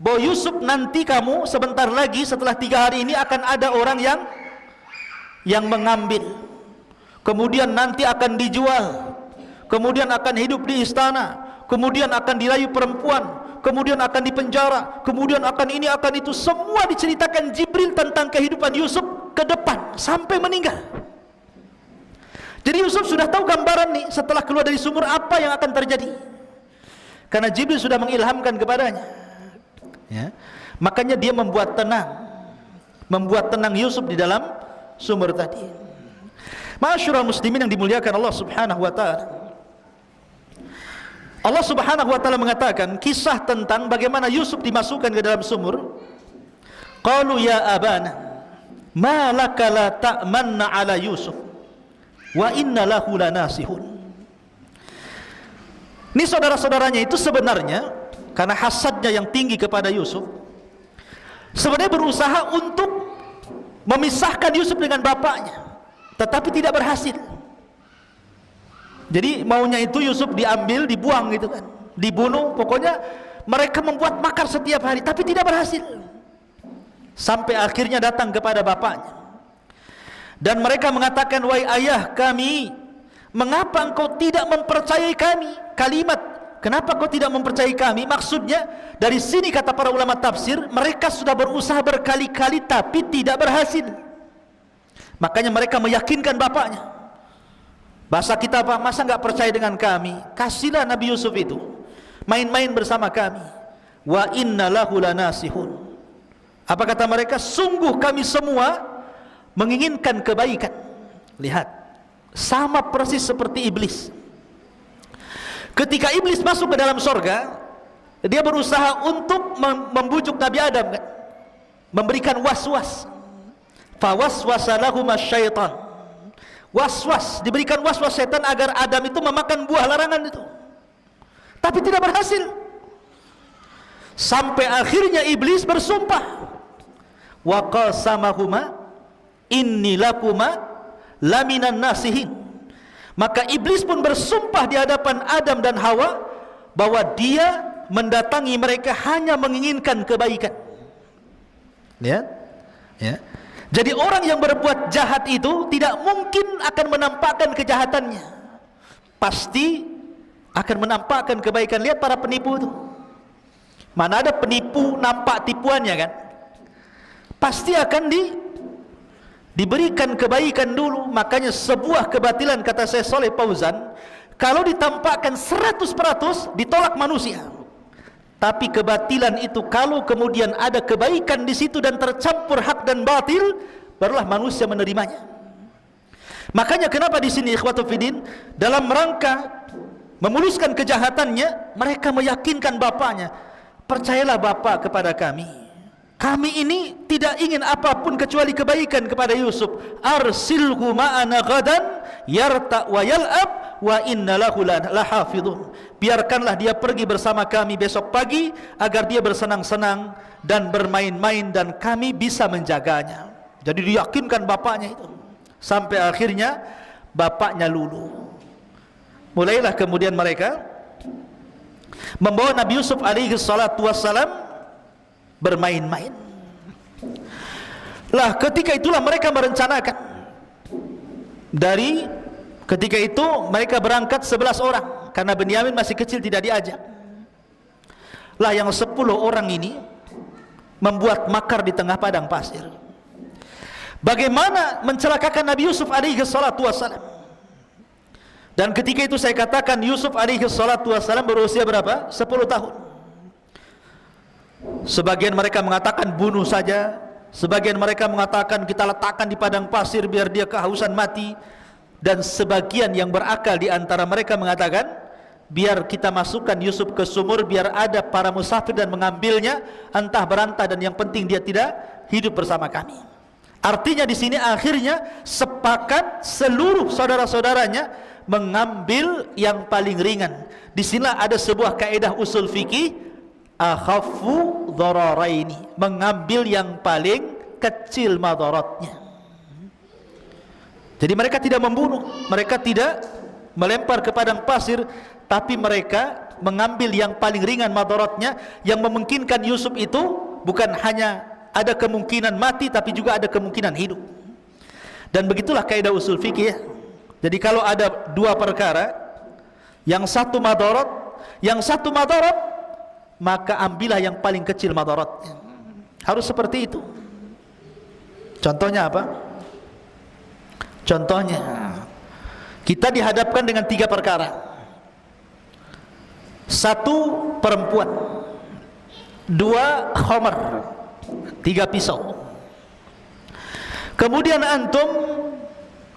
bahwa Yusuf, nanti kamu sebentar lagi setelah 3 hari ini akan ada orang yang mengambil. Kemudian nanti akan dijual, kemudian akan hidup di istana, kemudian akan dirayu perempuan, kemudian akan dipenjara, kemudian akan ini, akan itu. Semua diceritakan Jibril tentang kehidupan Yusuf ke depan sampai meninggal. Jadi Yusuf sudah tahu gambaran nih setelah keluar dari sumur apa yang akan terjadi, karena Jibril sudah mengilhamkan kepadanya, ya. Makanya dia membuat tenang Yusuf di dalam sumur tadi. Ma'asyiral muslimin yang dimuliakan Allah Subhanahu wa taala. Allah Subhanahu wa taala mengatakan kisah tentang bagaimana Yusuf dimasukkan ke dalam sumur. Qalu ya abana ma laka la ta'manna ala Yusuf wa inna lahu lanasihun. Ini saudara-saudaranya itu sebenarnya karena hasadnya yang tinggi kepada Yusuf, sebenarnya berusaha untuk memisahkan Yusuf dengan bapaknya, tetapi tidak berhasil. Jadi maunya itu Yusuf diambil, dibuang gitu kan, dibunuh. Pokoknya mereka membuat makar setiap hari, tapi tidak berhasil. Sampai akhirnya datang kepada bapaknya, dan mereka mengatakan, wahai ayah kami, mengapa engkau tidak mempercayai kami? Kalimat kenapa kau tidak mempercayai kami, maksudnya dari sini kata para ulama tafsir, mereka sudah berusaha berkali-kali tapi tidak berhasil. Makanya mereka meyakinkan bapaknya. Bahasa kita apa? Masa nggak percaya dengan kami? Kasihlah Nabi Yusuf itu main-main bersama kami. Wa inna lahu lanasihun. Apa kata mereka? Sungguh kami semua menginginkan kebaikan. Lihat, sama persis seperti iblis. Ketika iblis masuk ke dalam surga, dia berusaha untuk membujuk Nabi Adam kan? Memberikan was-was. Fawaswasa lahuma syaitan. Was-was, diberikan was-was setan agar Adam itu memakan buah larangan itu, tapi tidak berhasil. Sampai akhirnya iblis bersumpah, wa qasamahuma inni lakuma laminan nasihin. Maka iblis pun bersumpah di hadapan Adam dan Hawa bahwa dia mendatangi mereka hanya menginginkan kebaikan. Lihat, ya. Jadi orang yang berbuat jahat itu tidak mungkin akan menampakkan kejahatannya, pasti akan menampakkan kebaikan. Lihat para penipu itu, mana ada penipu nampak tipuannya kan? Pasti akan diberikan kebaikan dulu. Makanya sebuah kebatilan, kata Syekh Shalih Fauzan, kalau ditampakkan 100% ditolak manusia. Tapi kebatilan itu kalau kemudian ada kebaikan di situ dan tercampur hak dan batil, barulah manusia menerimanya. Makanya kenapa di sini ikhwatu fiddin, dalam rangka memuluskan kejahatannya, mereka meyakinkan bapaknya, percayalah bapak kepada kami. Kami ini tidak ingin apapun kecuali kebaikan kepada Yusuf. Arsilhu ma'ana ghadan yarta wa yal'ab wa inna lahu lahafidhun. Biarkanlah dia pergi bersama kami besok pagi agar dia bersenang-senang dan bermain-main dan kami bisa menjaganya. Jadi diyakinkan bapaknya itu. Sampai akhirnya bapaknya luluh. Mulailah kemudian mereka membawa Nabi Yusuf alaihi salatu wassalam bermain-main. Lah ketika itulah mereka merencanakan. Dari ketika itu mereka berangkat 11 orang karena Benyamin masih kecil tidak diajak. Lah yang 10 orang ini membuat makar di tengah padang pasir. Bagaimana mencelakakan Nabi Yusuf alaihi salatu wassalam. Dan ketika itu saya katakan Yusuf alaihi salatu wassalam berusia berapa? 10 tahun. Sebagian mereka mengatakan bunuh saja, sebagian mereka mengatakan kita letakkan di padang pasir biar dia kehausan mati, dan sebagian yang berakal di antara mereka mengatakan biar kita masukkan Yusuf ke sumur biar ada para musafir dan mengambilnya entah berantah dan yang penting dia tidak hidup bersama kami. Artinya di sini akhirnya sepakat seluruh saudara-saudaranya mengambil yang paling ringan. Di sini ada sebuah kaidah usul fikih, akhaffu dhararaini, mengambil yang paling kecil madaratnya. Jadi mereka tidak membunuh, mereka tidak melempar ke padang pasir, tapi mereka mengambil yang paling ringan madaratnya, yang memungkinkan Yusuf itu bukan hanya ada kemungkinan mati tapi juga ada kemungkinan hidup. Dan begitulah kaidah usul fikih ya. Jadi kalau ada dua perkara, yang satu madarat, yang satu madarat, maka ambillah yang paling kecil madaratnya. Harus seperti itu. Contohnya apa? Contohnya kita dihadapkan dengan 3 perkara. 1 perempuan, 2 khamar, 3 pisau. Kemudian antum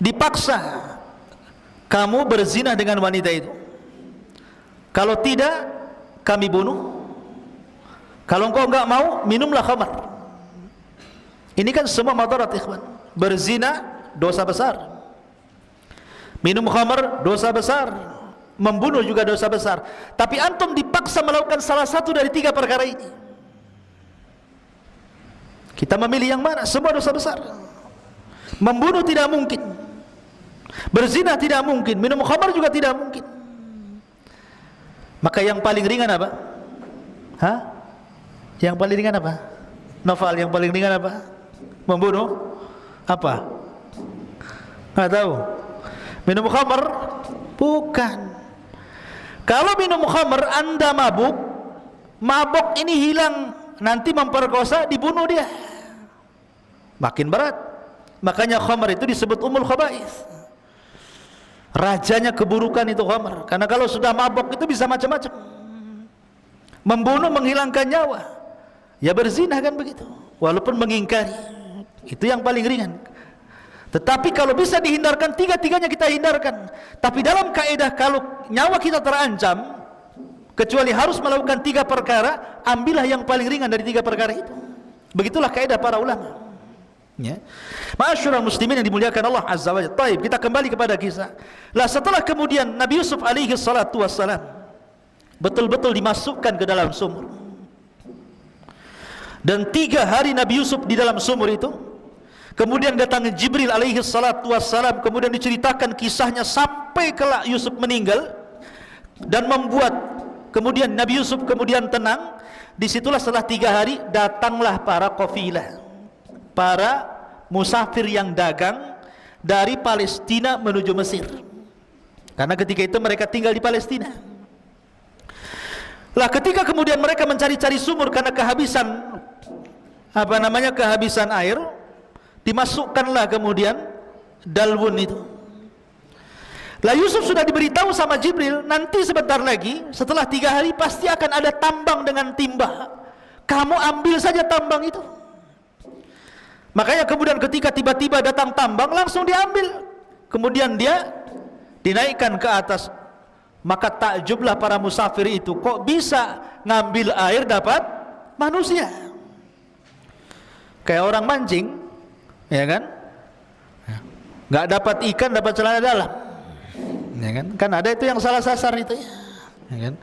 dipaksa kamu berzina dengan wanita itu. Kalau tidak, kami bunuh. Kalau engkau enggak mau, minumlah khamar. Ini kan semua madarat ikhwan. Berzina dosa besar, minum khamar dosa besar, membunuh juga dosa besar. Tapi antum dipaksa melakukan salah satu dari 3 perkara ini. Kita memilih yang mana? Semua dosa besar. Membunuh tidak mungkin, berzina tidak mungkin, minum khamar juga tidak mungkin. Maka yang paling ringan apa? Hah? Yang paling ringan apa? Novel, yang paling ringan apa? Membunuh? Apa? Nggak tahu. Minum khamar? Bukan. Kalau minum khamar Anda mabuk, mabuk ini hilang, nanti memperkosa, dibunuh dia, makin berat. Makanya khamar itu disebut umul khaba'is, rajanya keburukan itu khamar. Karena kalau sudah mabuk itu bisa macam-macam, membunuh, menghilangkan nyawa, ya berzina kan begitu, walaupun mengingkari. Itu yang paling ringan. Tetapi kalau bisa dihindarkan, 3-tiganya kita hindarkan. Tapi dalam kaidah kalau nyawa kita terancam, kecuali harus melakukan 3 perkara, ambillah yang paling ringan dari 3 perkara itu. Begitulah kaidah para ulama ya. Ma'asyiral muslimin yang dimuliakan Allah Azza wa Jalla. Baik, kita kembali kepada kisah. Lah setelah kemudian Nabi Yusuf alaihi salatu wassalam betul-betul dimasukkan ke dalam sumur, dan 3 hari Nabi Yusuf di dalam sumur itu, kemudian datang Jibril alaihi salatu wassalam, kemudian diceritakan kisahnya sampai kelak Yusuf meninggal, dan membuat kemudian Nabi Yusuf kemudian tenang. Disitulah setelah 3 hari datanglah para qafilah, para musafir yang dagang dari Palestina menuju Mesir, karena ketika itu mereka tinggal di Palestina. Lah ketika kemudian mereka mencari-cari sumur karena kehabisan kehabisan air, Dimasukkanlah kemudian dalwun itu. Lah Yusuf sudah diberitahu sama Jibril, nanti sebentar lagi setelah 3 hari pasti akan ada tambang dengan timba. Kamu ambil saja tambang itu. Makanya kemudian ketika tiba-tiba datang tambang, langsung diambil. Kemudian dia dinaikkan ke atas. Maka takjublah para musafir itu, kok bisa ngambil air dapat manusia? Kayak orang mancing, ya kan? Nggak dapat ikan, dapat celana dalam, ya kan? Kan ada itu yang salah sasar itu, ya kan?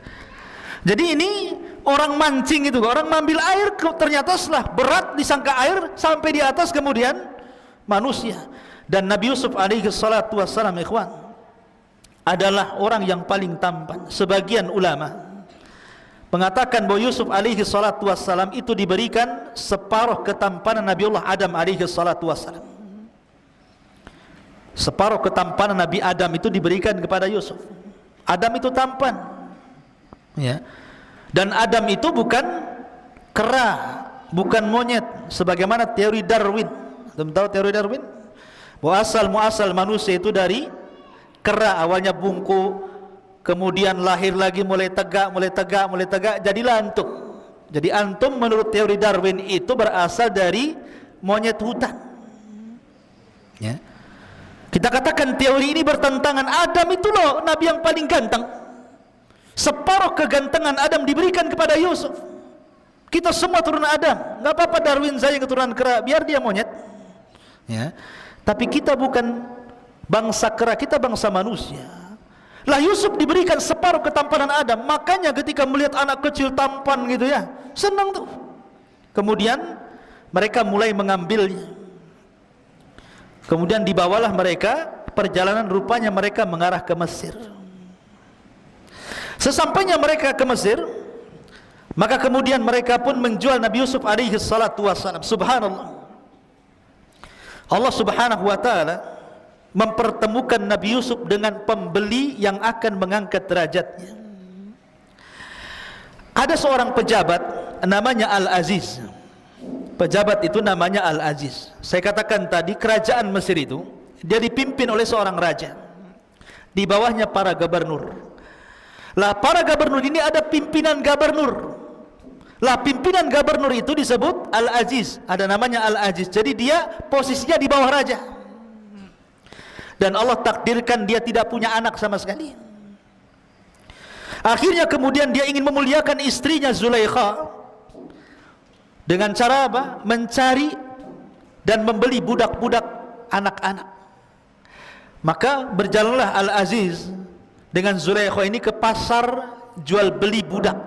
Jadi ini orang mancing itu, orang mengambil air, ternyata setelah berat disangka air sampai di atas kemudian manusia. Dan Nabi Yusuf alaihi salatu wassalam, ikhwan, adalah orang yang paling tampan. Sebagian ulama mengatakan bahwa Yusuf alaihi salatu wassalam itu diberikan separuh ketampanan Nabiullah Adam alaihi salatu wassalam. Separuh ketampanan Nabi Adam itu diberikan kepada Yusuf. Adam itu tampan, ya. Dan Adam itu bukan kera, bukan monyet, sebagaimana teori Darwin. Kamu tahu teori Darwin? Bahwa asal-muasal manusia itu dari kera, awalnya bungkuk, kemudian lahir lagi mulai tegak, jadilah antum. Jadi antum menurut teori Darwin itu berasal dari monyet hutan, ya. Kita katakan teori ini bertentangan. Adam itu loh Nabi yang paling ganteng. Separuh kegantengan Adam diberikan kepada Yusuf. Kita semua turunan Adam. Nggak apa-apa Darwin saya keturunan kera, biar dia monyet, ya. Tapi kita bukan bangsa kera, kita bangsa manusia. Lah Yusuf diberikan separuh ketampanan Adam. Makanya ketika melihat anak kecil tampan gitu ya, senang tuh. Kemudian mereka mulai mengambilnya. Kemudian dibawalah mereka, perjalanan rupanya mereka mengarah ke Mesir. Sesampainya mereka ke Mesir, maka kemudian mereka pun menjual Nabi Yusuf alaihi salatu wassalam. Subhanallah, Allah subhanahu wa ta'ala mempertemukan Nabi Yusuf dengan pembeli yang akan mengangkat derajatnya. Ada seorang pejabat namanya Al-Aziz. Pejabat itu namanya Al-Aziz. Saya katakan tadi, kerajaan Mesir itu dia dipimpin oleh seorang raja. Di bawahnya para gubernur. Lah para gubernur ini ada pimpinan gubernur. Lah pimpinan gubernur itu disebut Al-Aziz. Ada namanya Al-Aziz. Jadi dia posisinya di bawah raja. Dan Allah takdirkan dia tidak punya anak sama sekali. Akhirnya kemudian dia ingin memuliakan istrinya Zulaikha. Dengan cara apa? Mencari dan membeli budak-budak anak-anak. Maka berjalanlah Al-Aziz dengan Zulaikha ini ke pasar jual beli budak.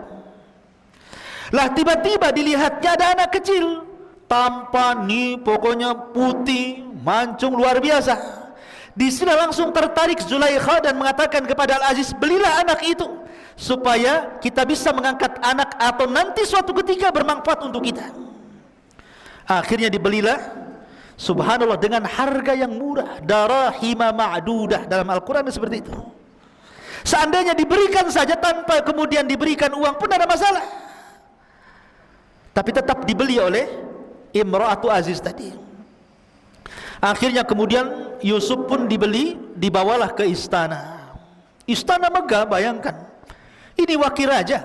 Lah tiba-tiba dilihatnya ada anak kecil, tampan nih, pokoknya putih, mancung luar biasa. Di sini langsung tertarik Zulaikha dan mengatakan kepada Al-Aziz, belilah anak itu supaya kita bisa mengangkat anak atau nanti suatu ketika bermanfaat untuk kita. Akhirnya dibelilah, subhanallah, dengan harga yang murah, darahima ma'dudah. Dalam Al-Quran seperti itu. Seandainya diberikan saja tanpa kemudian diberikan uang pun ada masalah, tapi tetap dibeli oleh Imra'atu Aziz tadi. Akhirnya kemudian Yusuf pun dibeli, dibawalah ke istana. Istana megah, bayangkan. Ini wakil raja.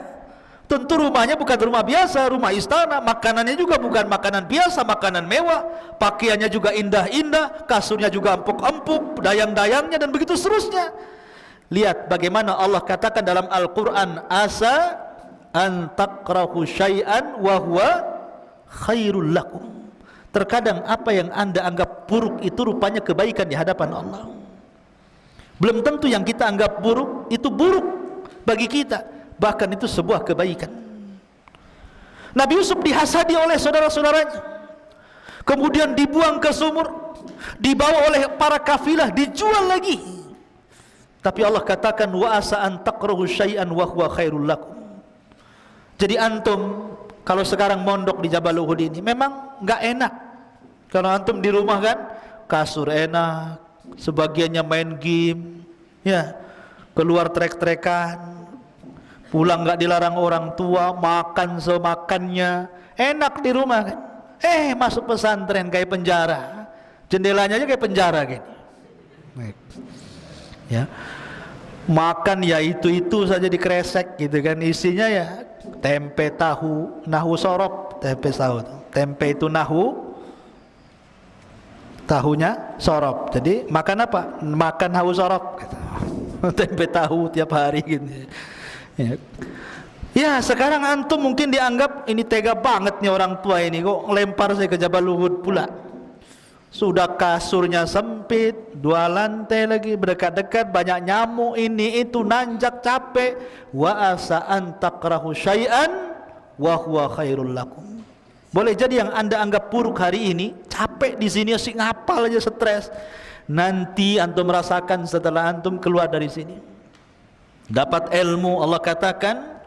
Tentu rumahnya bukan rumah biasa, rumah istana. Makanannya juga bukan makanan biasa, makanan mewah. Pakaiannya juga indah-indah, kasurnya juga empuk-empuk, dayang-dayangnya dan begitu seterusnya. Lihat bagaimana Allah katakan dalam Al-Quran, asa an takrahu syai'an wa huwa khairul lakum. Terkadang apa yang anda anggap buruk itu rupanya kebaikan di hadapan Allah. Belum tentu yang kita anggap buruk itu buruk bagi kita, bahkan itu sebuah kebaikan. Nabi Yusuf dihasadi oleh saudara-saudaranya, kemudian dibuang ke sumur, dibawa oleh para kafilah, dijual lagi. Tapi Allah katakan, wa asa an takrahu syai'an wa huwa khairul lakum. Jadi antum kalau sekarang mondok di Jabal Uhud ini memang nggak enak. Kalau antum di rumah kan kasur enak, sebagiannya main game, ya, keluar trek-trekan, pulang nggak dilarang orang tua, makan semakannya, enak di rumah kan. Masuk pesantren kayak penjara. jendelanya aja kayak penjara gini. Ya, makan ya itu saja dikresek gitu kan, isinya ya tempe tahu, nahu sorop, tempe tahu, tempe itu nahu, tahunya sorop. Jadi makan apa? Makan nahu sorop gitu. Tempe tahu tiap hari gitu. Ya. Ya, sekarang antum mungkin dianggap ini tega banget nih orang tua ini, kok lempar saya ke Jabal Uhud pula. Sudah kasurnya sempit, 2 lantai lagi, berdekat-dekat, banyak nyamuk, ini itu, nanjak, capek. Wa asa an takrahu syai'an wa huwa khairul lakum. Boleh jadi yang Anda anggap buruk hari ini, capek di sini asik ngapal aja, stres. Nanti antum merasakan setelah antum keluar dari sini. Dapat ilmu, Allah katakan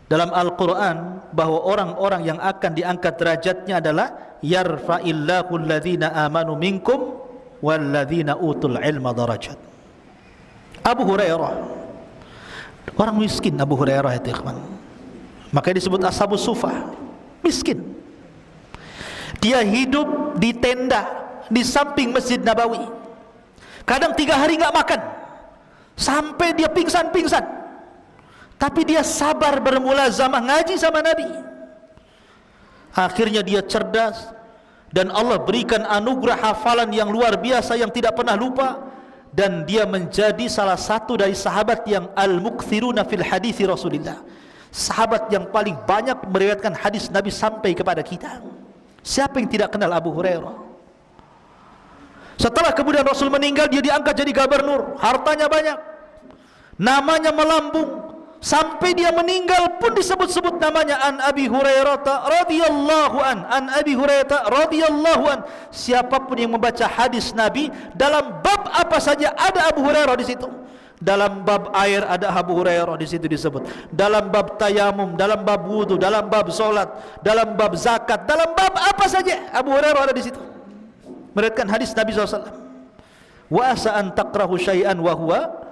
dalam Al-Quran bahwa orang-orang yang akan diangkat derajatnya adalah yarfa'illahu alladhina amanu minkum walladhina utul ilma darajat. Abu Hurairah, orang miskin Abu Hurairah itu, ikhwan. Makanya disebut ashabus sufah, miskin. Dia hidup di tenda di samping Masjid Nabawi. Kadang 3 hari nggak makan, sampai dia pingsan-pingsan. Tapi dia sabar bermulazamah ngaji sama Nabi. Akhirnya dia cerdas dan Allah berikan anugerah hafalan yang luar biasa yang tidak pernah lupa, dan dia menjadi salah satu dari sahabat yang al-mukthiruna fil hadithi Rasulillah, sahabat yang paling banyak meriwayatkan hadis Nabi sampai kepada kita. Siapa yang tidak kenal Abu Hurairah? Setelah kemudian Rasul meninggal, dia diangkat jadi gubernur, hartanya banyak, namanya melambung. Sampai dia meninggal pun disebut-sebut namanya, an Abi Hurairah radhiyallahu an Abi Hurairah radhiyallahu an. Siapapun yang membaca hadis Nabi dalam bab apa saja ada Abu Hurairah di situ. Dalam bab air ada Abu Hurairah di situ disebut. Dalam bab tayamum, dalam bab wudu, dalam bab solat, dalam bab zakat, dalam bab apa saja Abu Hurairah ada di situ. Meriwayatkan hadis Nabi SAW. Wa asa an takrahu syai'an wa huwa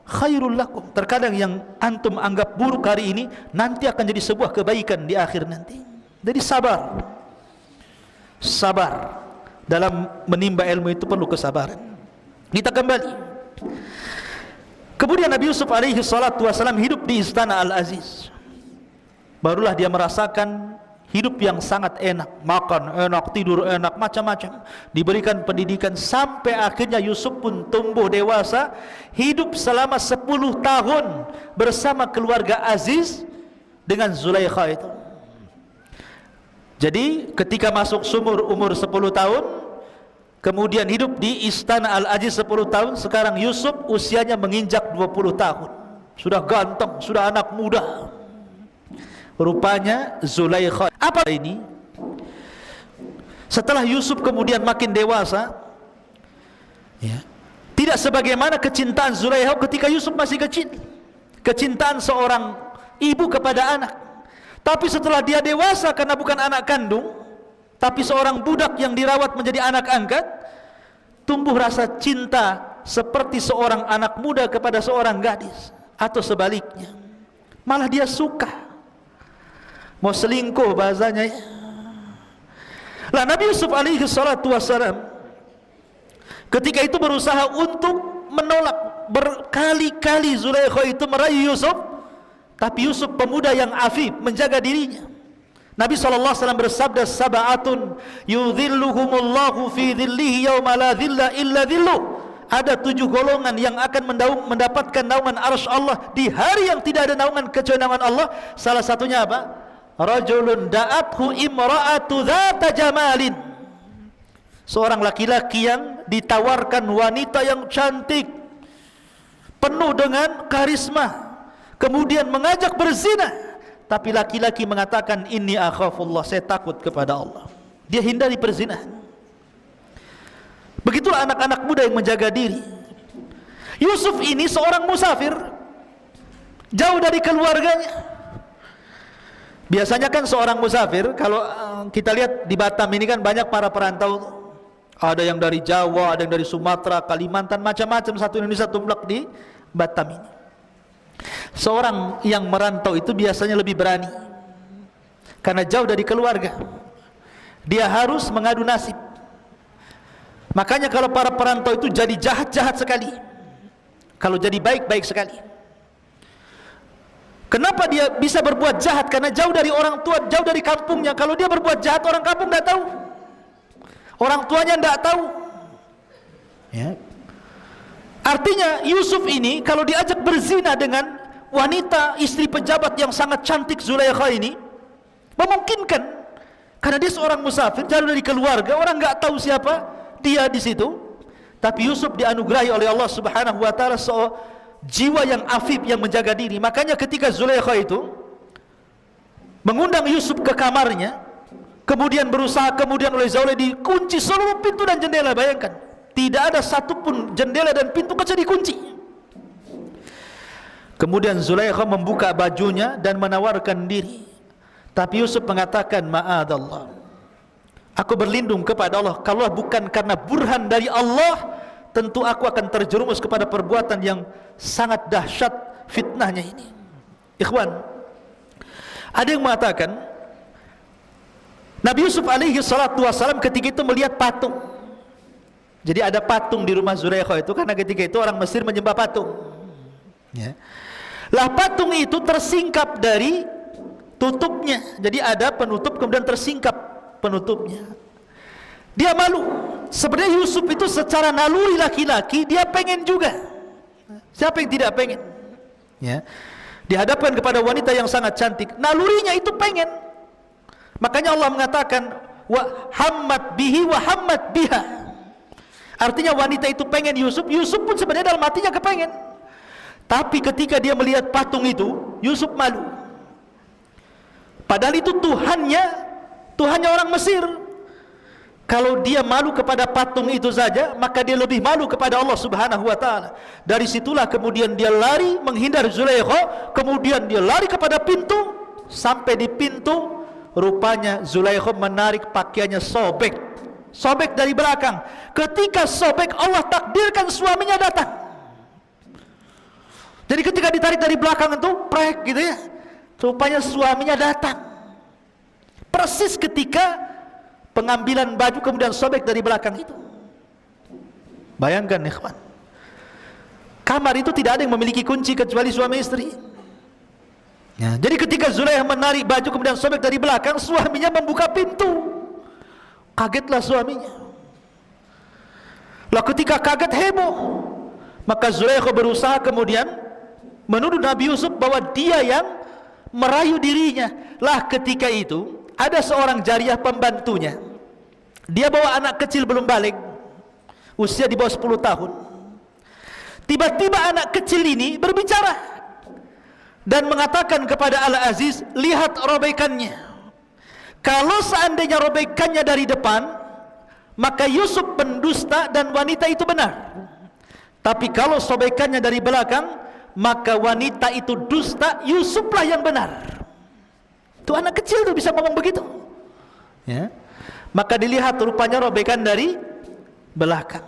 khairul lakum. Terkadang yang antum anggap buruk hari ini nanti akan jadi sebuah kebaikan di akhir nanti. Jadi sabar. Sabar dalam menimba ilmu itu perlu kesabaran. Kita kembali. Kemudian Nabi Yusuf alaihi salatu wasalam hidup di istana Al-Aziz. Barulah dia merasakan hidup yang sangat enak, makan enak, tidur enak, macam-macam, diberikan pendidikan, sampai akhirnya Yusuf pun tumbuh dewasa, hidup selama 10 tahun bersama keluarga Aziz dengan Zulaikha itu. Jadi ketika masuk sumur umur 10 tahun, kemudian hidup di istana Al-Aziz 10 tahun, sekarang Yusuf usianya menginjak 20 tahun, sudah ganteng, sudah anak muda. Rupanya Zulaikha. Apa ini? Setelah Yusuf kemudian makin dewasa, ya, tidak sebagaimana kecintaan Zulaikha ketika Yusuf masih kecil, kecintaan seorang ibu kepada anak. Tapi setelah dia dewasa, karena bukan anak kandung, tapi seorang budak yang dirawat menjadi anak angkat, tumbuh rasa cinta seperti seorang anak muda kepada seorang gadis, atau sebaliknya, malah dia suka, mau selingkuh bahasanya ya. Lah Nabi Yusuf alaihi salatu wassalam ketika itu berusaha untuk menolak, berkali-kali Zulaikha itu merayu Yusuf, tapi Yusuf pemuda yang afif, menjaga dirinya. Nabi SAW bersabda, sab'atun yudhilluhumullahu fi dhillihi yawma la dhilla illa dhilluh. Ada 7 golongan yang akan mendapatkan naungan arsy Allah di hari yang tidak ada naungan kecuali naungan Allah. Salah satunya apa? Rajulun da'athu imra'atu dhata jamalin. Seorang laki-laki yang ditawarkan wanita yang cantik, penuh dengan karisma, kemudian mengajak berzina, tapi laki-laki mengatakan, inni akhafullah, saya takut kepada Allah. Dia hindari perzinahan. Begitulah anak-anak muda yang menjaga diri. Yusuf ini seorang musafir, jauh dari keluarganya. Biasanya kan seorang musafir, kalau kita lihat di Batam ini kan banyak para perantau. Ada yang dari Jawa, ada yang dari Sumatera, Kalimantan, macam-macam, satu Indonesia tumblak di Batam ini. Seorang yang merantau itu biasanya lebih berani, karena jauh dari keluarga. Dia harus mengadu nasib. Makanya kalau para perantau itu jadi jahat-jahat sekali, kalau jadi baik-baik sekali. Kenapa dia bisa berbuat jahat? Karena jauh dari orang tua, jauh dari kampungnya. Kalau dia berbuat jahat, orang kampung tidak tahu, orang tuanya tidak tahu, ya. Artinya Yusuf ini kalau diajak berzina dengan wanita istri pejabat yang sangat cantik Zulaikha ini, memungkinkan, karena dia seorang musafir, jauh dari keluarga, orang nggak tahu siapa dia di situ. Tapi Yusuf dianugerahi oleh Allah Subhanahu wa taala jiwa yang afif, yang menjaga diri. Makanya ketika Zulaikha itu mengundang Yusuf ke kamarnya, kemudian berusaha, kemudian oleh Zulaikha dikunci seluruh pintu dan jendela. Bayangkan, tidak ada satupun jendela dan pintu kecuali dikunci. Kemudian Zulaikha membuka bajunya dan menawarkan diri. Tapi Yusuf mengatakan, ma'adallah, aku berlindung kepada Allah. Kalau bukan karena burhan dari Allah, tentu aku akan terjerumus kepada perbuatan yang sangat dahsyat fitnahnya ini. Ikhwan, ada yang mengatakan Nabi Yusuf alaihi salatu wassalam ketika itu melihat patung. Jadi ada patung di rumah Zulaikha itu, karena ketika itu orang Mesir menyembah patung, ya. Lah patung itu tersingkap dari tutupnya. Jadi ada penutup, kemudian tersingkap penutupnya. Dia malu. Sebenarnya Yusuf itu secara naluri laki-laki, dia pengen juga. Siapa yang tidak pengen? Ya. Dihadapkan kepada wanita yang sangat cantik, nalurinya itu pengen. Makanya Allah mengatakan, wa hammat bihi wa hammat biha. Artinya wanita itu pengen Yusuf, Yusuf pun sebenarnya dalam hatinya kepengen. Tapi ketika dia melihat patung itu, Yusuf malu. Padahal itu Tuhannya orang Mesir. Kalau dia malu kepada patung itu saja, maka dia lebih malu kepada Allah Subhanahu wa taala. Dari situlah kemudian dia lari menghindar Zulaikha, kemudian dia lari kepada pintu. Sampai di pintu, rupanya Zulaikha menarik pakaiannya, sobek dari belakang. Ketika sobek, Allah takdirkan suaminya datang. Jadi ketika ditarik dari belakang itu, prek gitu ya, rupanya suaminya datang. Persis ketika pengambilan baju kemudian sobek dari belakang itu. Bayangkan ikhwan, kamar itu tidak ada yang memiliki kunci kecuali suami istri, ya. Jadi ketika Zulaikha menarik baju kemudian sobek dari belakang, suaminya membuka pintu. Kagetlah suaminya. Lah ketika kaget, heboh. Maka Zulaikha berusaha kemudian menuduh Nabi Yusuf bahwa dia yang merayu dirinya. Lah ketika itu ada seorang jariyah pembantunya. Dia bawa anak kecil belum balik, usia di bawah 10 tahun. Tiba-tiba anak kecil ini berbicara dan mengatakan kepada Al-Aziz, lihat robekannya. Kalau seandainya robekannya dari depan, maka Yusuf pendusta dan wanita itu benar. Tapi kalau sobekannya dari belakang, maka wanita itu dusta, Yusuflah yang benar. Itu anak kecil tuh bisa ngomong begitu, ya. Maka dilihat rupanya robekan dari belakang.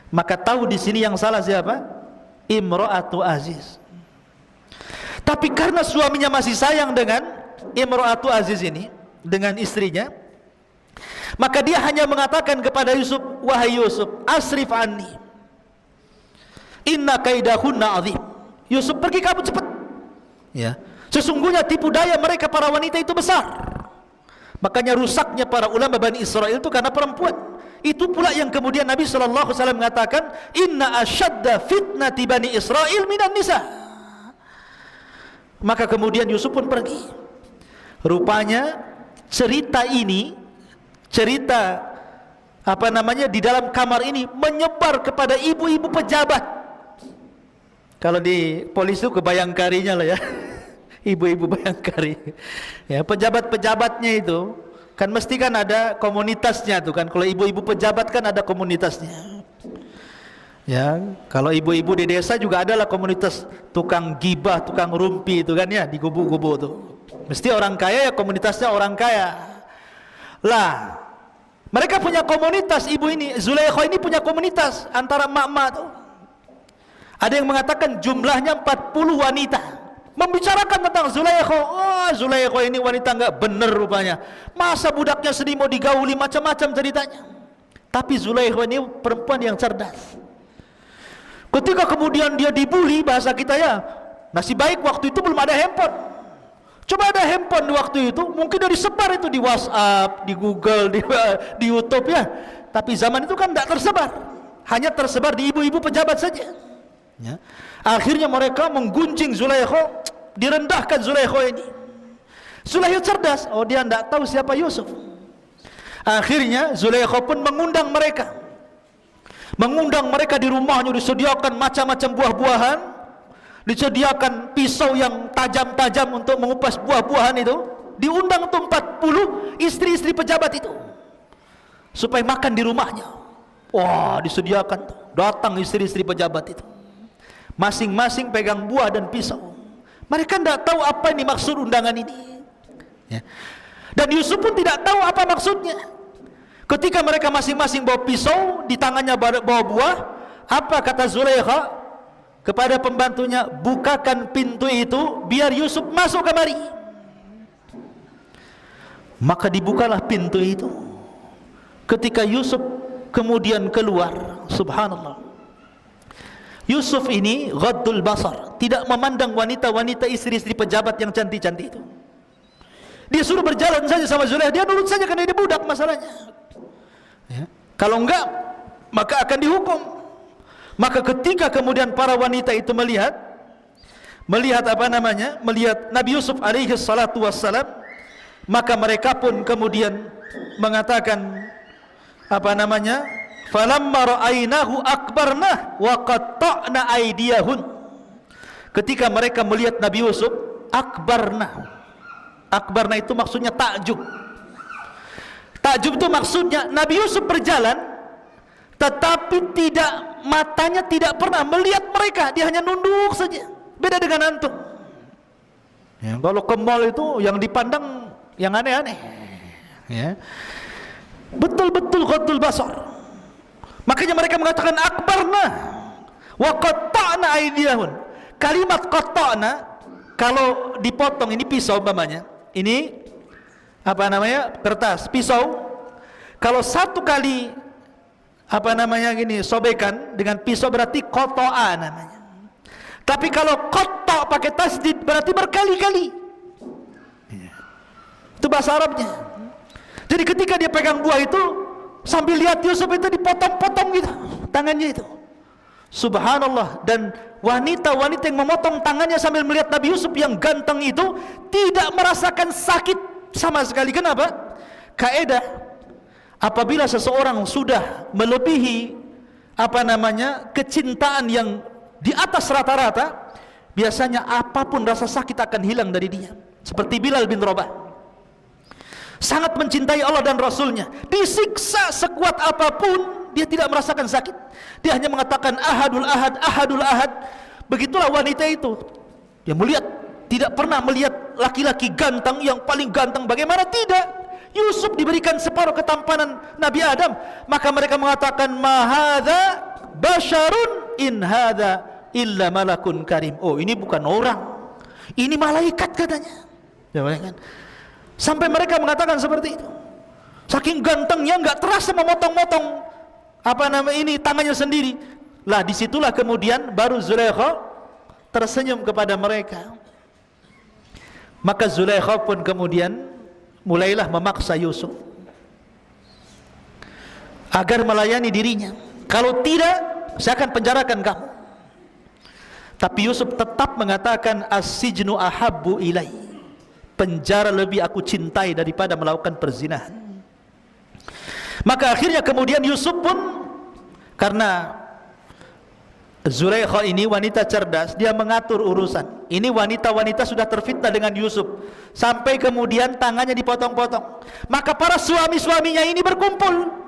Maka tahu di sini yang salah siapa? Imra'atu Aziz. Tapi karena suaminya masih sayang dengan Imra'atu Aziz ini, dengan istrinya, maka dia hanya mengatakan kepada Yusuf, wahai Yusuf, asrif anni, inna kaidahunna azim. Yusuf, pergi kamu cepat, ya. Sesungguhnya tipu daya mereka para wanita itu besar. Makanya rusaknya para ulama Bani Israel itu karena perempuan. Itu pula yang kemudian Nabi SAW mengatakan, inna asyadda fitnati Bani Israel minan nisa. Maka kemudian Yusuf pun pergi. Rupanya cerita ini, cerita di dalam kamar ini menyebar kepada ibu-ibu pejabat. Kalau di polisi itu kebayangkarinya lah ya. Ibu-ibu Bayangkari, ya, pejabat-pejabatnya itu kan mesti kan ada komunitasnya tuh kan. Kalau ibu-ibu pejabat kan ada komunitasnya, ya. Kalau ibu-ibu di desa juga adalah komunitas tukang gibah, tukang rumpi itu kan ya, di gubuk-gubuk tuh. Mesti orang kaya ya komunitasnya orang kaya. Lah, mereka punya komunitas, ibu ini Zulaikha ini punya komunitas antara emak-emak tuh. Ada yang mengatakan jumlahnya 40 wanita. Membicarakan tentang Zulaikha. Oh, Zulaikha ini wanita enggak benar rupanya. Masa budaknya sedih mau digauli, macam-macam ceritanya. Tapi Zulaikha ini perempuan yang cerdas. Ketika kemudian dia dibully, bahasa kita ya, nasib baik waktu itu belum ada handphone. Coba ada handphone di waktu itu, mungkin udah disebar itu di WhatsApp, di Google, di YouTube ya. Tapi zaman itu kan tidak tersebar, hanya tersebar di ibu-ibu pejabat saja ya. Akhirnya mereka menggunjing Zulaikha, direndahkan Zulaikha ini. Zulaikha cerdas, oh dia tidak tahu siapa Yusuf. Akhirnya Zulaikha pun mengundang mereka di rumahnya, disediakan macam-macam buah-buahan, disediakan pisau yang tajam-tajam untuk mengupas buah-buahan itu. Diundang tuh 40 istri-istri pejabat itu supaya makan di rumahnya. Wah, disediakan tuh. Datang istri-istri pejabat itu, masing-masing pegang buah dan pisau. Mereka tidak tahu apa ini maksud undangan ini ya. Dan Yusuf pun tidak tahu apa maksudnya. Ketika mereka masing-masing bawa pisau, di tangannya bawa buah, apa kata Zulaikha kepada pembantunya? Bukakan pintu itu biar Yusuf masuk kemari. Maka dibukalah pintu itu. Ketika Yusuf kemudian keluar, subhanallah, Yusuf ini ghaddul basar, tidak memandang wanita-wanita istri-istri pejabat yang cantik-cantik itu. Dia suruh berjalan saja sama Zulaikha, dia nurut saja karena dia budak masalahnya ya. Kalau enggak maka akan dihukum. Maka ketika kemudian para wanita itu melihat apa namanya, melihat Nabi Yusuf alaihi salatu wassalam, maka mereka pun kemudian mengatakan apa namanya, falamma ra'ainahu akbarnah wa qatta'na aydiyahun. Ketika mereka melihat Nabi Yusuf, akbarnah itu maksudnya takjub. Takjub itu maksudnya Nabi Yusuf berjalan, tetapi matanya tidak pernah melihat mereka, dia hanya nunduk saja. Beda dengan antum ya, kalau ke mall itu yang dipandang yang aneh-aneh ya. Betul-betul ghaddul basar. Makanya mereka mengatakan akbarna wa qatta'na aydiyahun. Kalimat qatta'na kalau dipotong, ini pisau umpamanya, ini apa namanya, kertas, pisau. Kalau satu kali apa namanya gini sobekan dengan pisau berarti qata'a namanya. Tapi kalau qatta' pakai tasdid berarti berkali-kali. Itu bahasa Arabnya. Jadi ketika dia pegang buah itu, sambil lihat Yusuf itu dipotong-potong gitu tangannya itu. Subhanallah. Dan wanita-wanita yang memotong tangannya sambil melihat Nabi Yusuf yang ganteng itu tidak merasakan sakit sama sekali. Kenapa? Kaidah, apabila seseorang sudah melebihi apa namanya kecintaan yang di atas rata-rata, biasanya apapun rasa sakit akan hilang dari dia. Seperti Bilal bin Rabah, sangat mencintai Allah dan Rasulnya, disiksa sekuat apapun dia tidak merasakan sakit. Dia hanya mengatakan ahadul ahad, ahadul ahad. Begitulah wanita itu. Dia melihat, tidak pernah melihat laki-laki ganteng yang paling ganteng. Bagaimana tidak? Yusuf diberikan separuh ketampanan Nabi Adam. Maka mereka mengatakan mahadha basyarun in hadha illa malakun karim. Oh, ini bukan orang, ini malaikat katanya ya, kan? Sampai mereka mengatakan seperti itu. Saking gantengnya nggak terasa memotong-motong apa nama ini tangannya sendiri. Lah disitulah kemudian baru Zulaikha tersenyum kepada mereka. Maka Zulaikha pun kemudian mulailah memaksa Yusuf agar melayani dirinya. Kalau tidak, saya akan penjarakan kamu. Tapi Yusuf tetap mengatakan as-sijnu ahabbu ilai, penjara lebih aku cintai daripada melakukan perzinahan. Maka akhirnya kemudian Yusuf pun, karena Zulaikha ini wanita cerdas, dia mengatur urusan. Ini wanita-wanita sudah terfitnah dengan Yusuf sampai kemudian tangannya dipotong-potong. Maka para suami-suaminya ini berkumpul.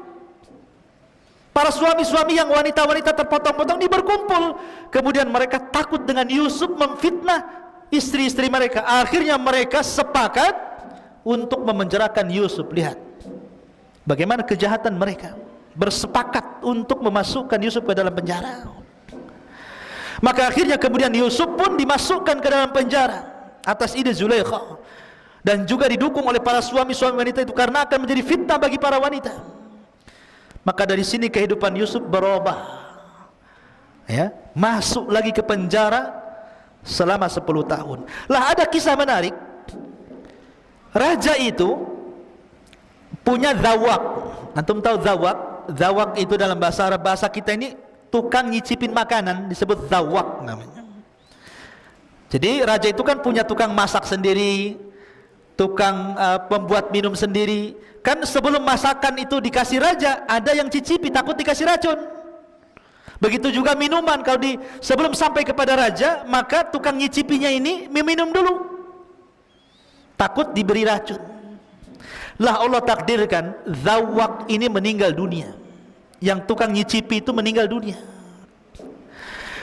Para suami-suami yang wanita-wanita terpotong-potong ini berkumpul. Kemudian mereka takut dengan Yusuf memfitnah istri-istri mereka. Akhirnya mereka sepakat untuk memenjarakan Yusuf. Lihat bagaimana kejahatan mereka. Bersepakat untuk memasukkan Yusuf ke dalam penjara. Maka akhirnya kemudian Yusuf pun dimasukkan ke dalam penjara atas ide Zulaikha, dan juga didukung oleh para suami-suami wanita itu, karena akan menjadi fitnah bagi para wanita. Maka dari sini kehidupan Yusuf berubah, ya, masuk lagi ke penjara selama 10 tahun. Lah ada kisah menarik. Raja itu punya zawak. Antum tahu zawak? Zawak itu dalam bahasa Arab, bahasa kita ini tukang nyicipin makanan, disebut zawak namanya. Jadi raja itu kan punya tukang masak sendiri, tukang pembuat minum sendiri. Kan sebelum masakan itu dikasih raja, ada yang cicipi, takut dikasih racun. Begitu juga minuman, kalau sebelum sampai kepada raja, maka tukang nyicipinya ini meminum dulu, takut diberi racun. Lah Allah takdirkan zawak ini meninggal dunia. Yang tukang nyicipi itu meninggal dunia.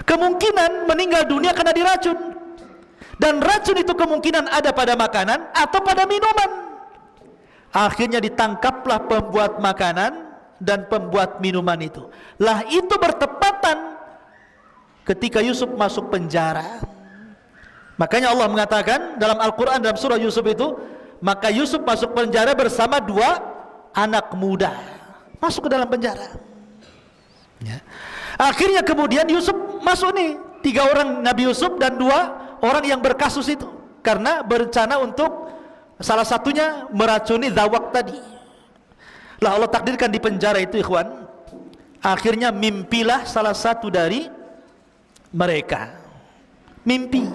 Kemungkinan meninggal dunia karena diracun. Dan racun itu kemungkinan ada pada makanan atau pada minuman. Akhirnya ditangkaplah pembuat makanan dan pembuat minuman itu. Lah itu bertepatan ketika Yusuf masuk penjara. Makanya Allah mengatakan dalam Al-Quran, dalam surah Yusuf itu, maka Yusuf masuk penjara bersama 2 anak muda. Masuk ke dalam penjara, ya. Akhirnya kemudian Yusuf masuk nih, 3 orang Nabi Yusuf dan 2 orang yang berkasus itu, karena berencana untuk salah satunya meracuni zawak tadi. Lah Allah takdirkan di penjara itu, ikhwan. Akhirnya mimpilah salah satu dari mereka. Mimpi.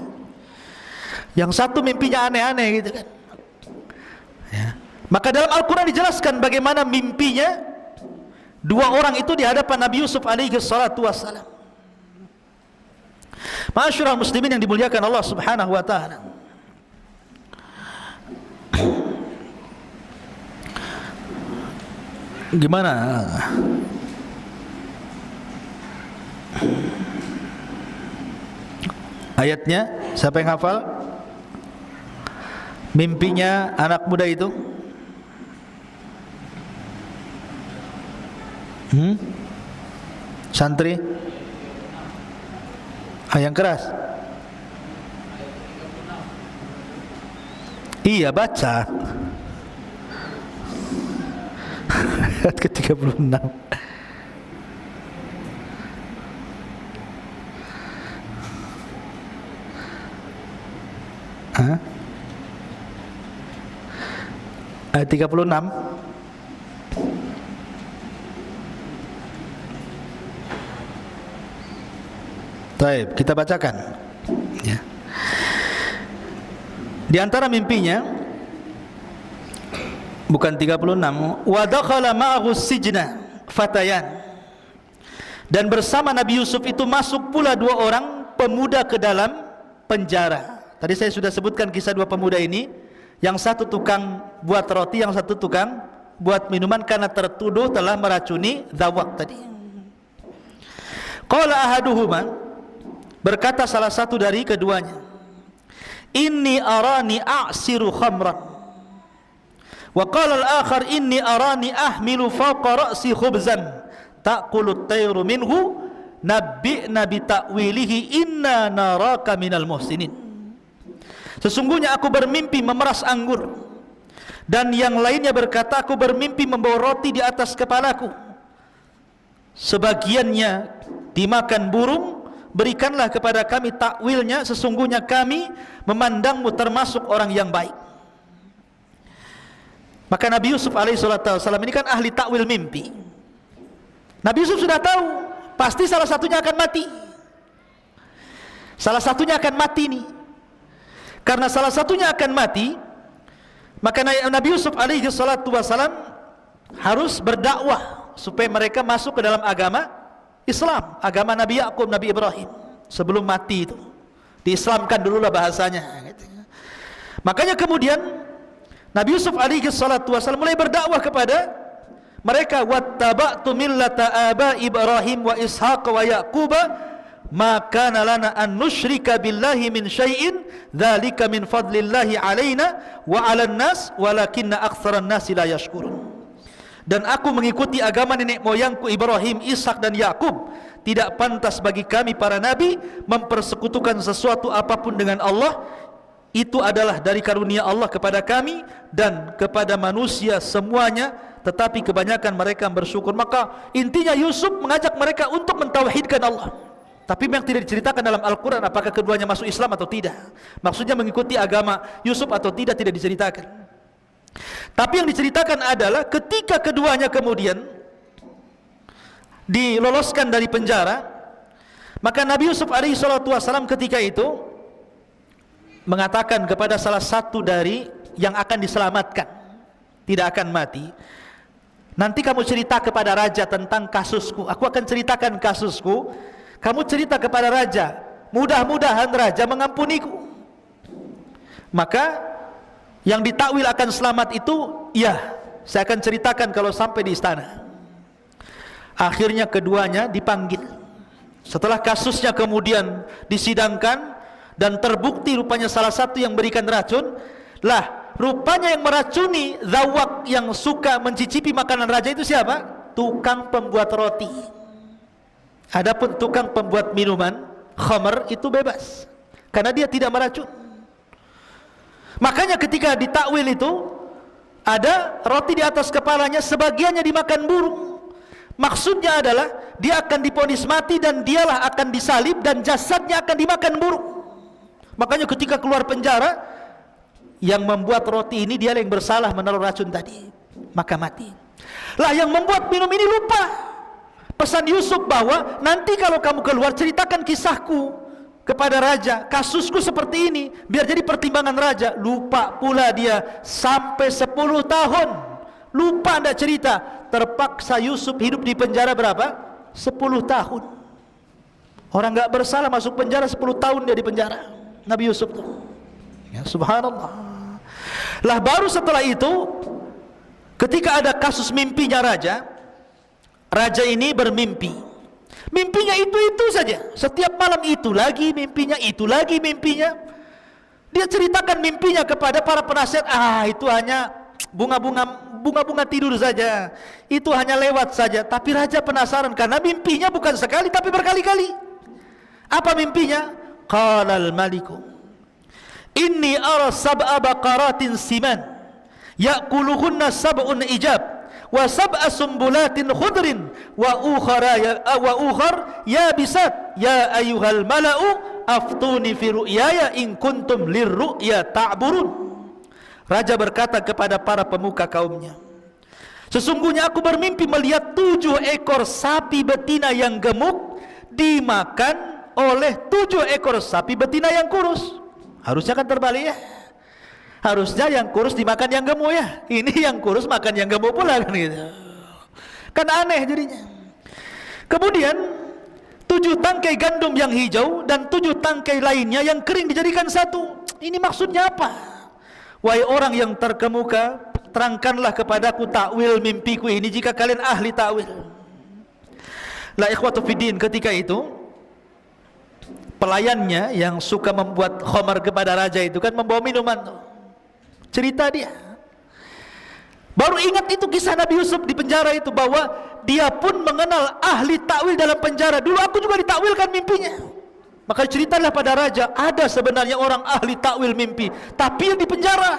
Yang satu mimpinya aneh-aneh gitu kan, ya. Maka dalam Al-Quran dijelaskan bagaimana mimpinya 2 orang itu di hadapan Nabi Yusuf alaihi salatu wassalam. Ma'asyiral muslimin yang dimuliakan Allah subhanahu wa ta'ala, gimana ayatnya? Siapa yang hafal? Mimpinya anak muda itu? Santri? Yang keras? Iya, baca ayat ke-36. Ayat 36. Baik, kita bacakan, ya. Di antara mimpinya, bukan 36, wa dakhala ma'ahu sijna fatayan, dan bersama Nabi Yusuf itu masuk pula 2 orang pemuda ke dalam penjara. Tadi saya sudah sebutkan kisah 2 pemuda ini. Yang satu tukang buat roti, yang satu tukang buat minuman, karena tertuduh telah meracuni zawak tadi. Qala ahaduhuma, berkata salah satu dari keduanya, inni arani a'siru khamran. Wa qala al-akhar inni arani ahmilu fawqa ra'si khubzan ta'kulu at-tayru minhu nabbi'na bi ta'wilihi inna naraka minal muhsinin. Sesungguhnya aku bermimpi memeras anggur, dan yang lainnya berkata aku bermimpi membawa roti di atas kepalaku, sebagiannya dimakan burung, berikanlah kepada kami takwilnya, sesungguhnya kami memandangmu termasuk orang yang baik. Maka Nabi Yusuf alaihissalam ini kan ahli takwil mimpi. Nabi Yusuf sudah tahu pasti salah satunya akan mati. Salah satunya akan mati nih. Karena salah satunya akan mati, maka Nabi Yusuf alaihissalam harus berdakwah supaya mereka masuk ke dalam agama Islam, agama Nabi Yakub, Nabi Ibrahim. Sebelum mati itu diislamkan dululah bahasanya. Makanya kemudian Nabi Yusuf alaihissalam mulai berdakwah kepada mereka, wattaba'tu millata aba Ibrahim wa Ishaq wa Yaquba ma kana lana an nusyrika billahi min syai'in dzalika min fadlillahi alaina wa 'alan nas walakinna aktsaran nasi la yashkurun. Dan aku mengikuti agama nenek moyangku Ibrahim, Ishak dan Yakub. Tidak pantas bagi kami para nabi mempersekutukan sesuatu apapun dengan Allah. Itu adalah dari karunia Allah kepada kami dan kepada manusia semuanya, tetapi kebanyakan mereka bersyukur. Maka intinya Yusuf mengajak mereka untuk mentauhidkan Allah. Tapi memang tidak diceritakan dalam Al-Quran apakah keduanya masuk Islam atau tidak. Maksudnya mengikuti agama Yusuf atau tidak diceritakan. Tapi yang diceritakan adalah ketika keduanya kemudian diloloskan dari penjara, maka Nabi Yusuf alaihissalam ketika itu mengatakan kepada salah satu dari yang akan diselamatkan, tidak akan mati, nanti kamu cerita kepada raja tentang kasusku, aku akan ceritakan kasusku, kamu cerita kepada raja, mudah-mudahan raja mengampuniku. Maka yang ditakwil akan selamat itu, ya, saya akan ceritakan kalau sampai di istana. Akhirnya keduanya dipanggil. Setelah kasusnya kemudian disidangkan dan terbukti rupanya salah satu yang berikan racun, lah rupanya yang meracuni zawak yang suka mencicipi makanan raja itu siapa? Tukang pembuat roti. Adapun tukang pembuat minuman khamr itu bebas karena dia tidak meracun. Makanya ketika ditakwil itu ada roti di atas kepalanya, sebagiannya dimakan burung. Maksudnya adalah dia akan divonis mati dan dialah akan disalib dan jasadnya akan dimakan burung. Makanya ketika keluar penjara, yang membuat roti ini dia yang bersalah menaruh racun tadi, maka mati. Lah yang membuat minum ini lupa pesan Yusuf bahwa nanti kalau kamu keluar ceritakan kisahku kepada raja, kasusku seperti ini, biar jadi pertimbangan raja. Lupa pula dia sampai 10 tahun, lupa tidak cerita. Terpaksa Yusuf hidup di penjara berapa? 10 tahun. Orang nggak bersalah masuk penjara 10 tahun dia di penjara. Nabi Yusuf tuh. Ya, subhanallah. Lah baru setelah itu ketika ada kasus mimpinya raja, raja ini bermimpi. Mimpinya itu saja. Setiap malam itu lagi mimpinya, itu lagi mimpinya. Dia ceritakan mimpinya kepada para penasihat. Itu hanya bunga-bunga tidur saja. Itu hanya lewat saja. Tapi raja penasaran karena mimpinya bukan sekali tapi berkali-kali. Apa mimpinya? Qalal maliku inni ara sab'a baqaratin siman ya'kuluhunna sab'un ijab wa sab'a sumbulatin khudrin wa ukhar yabisat ya ayyuhal mala'u aftuni fi ru'yaya in kuntum lirru'ya ta'burun. Raja berkata kepada para pemuka kaumnya, sesungguhnya aku bermimpi melihat 7 ekor sapi betina yang gemuk dimakan oleh 7 ekor sapi betina yang kurus. Harusnya kan terbalik ya. Harusnya yang kurus dimakan yang gemuk ya. Ini yang kurus makan yang gemuk pula kan gitu. Kan aneh jadinya. Kemudian 7 tangkai gandum yang hijau dan 7 tangkai lainnya yang kering dijadikan satu. Ini maksudnya apa? Wahai orang yang terkemuka, terangkanlah kepadaku takwil mimpiku ini jika kalian ahli takwil. La ikhwatu fiddin, ketika itu pelayannya yang suka membuat khamar kepada raja itu kan membawa minuman tuh. Cerita dia. Baru ingat itu kisah Nabi Yusuf di penjara itu, bahwa dia pun mengenal ahli takwil dalam penjara. Dulu aku juga ditakwilkan mimpinya. Maka ceritalah pada raja, ada sebenarnya orang ahli takwil mimpi, tapi yang di penjara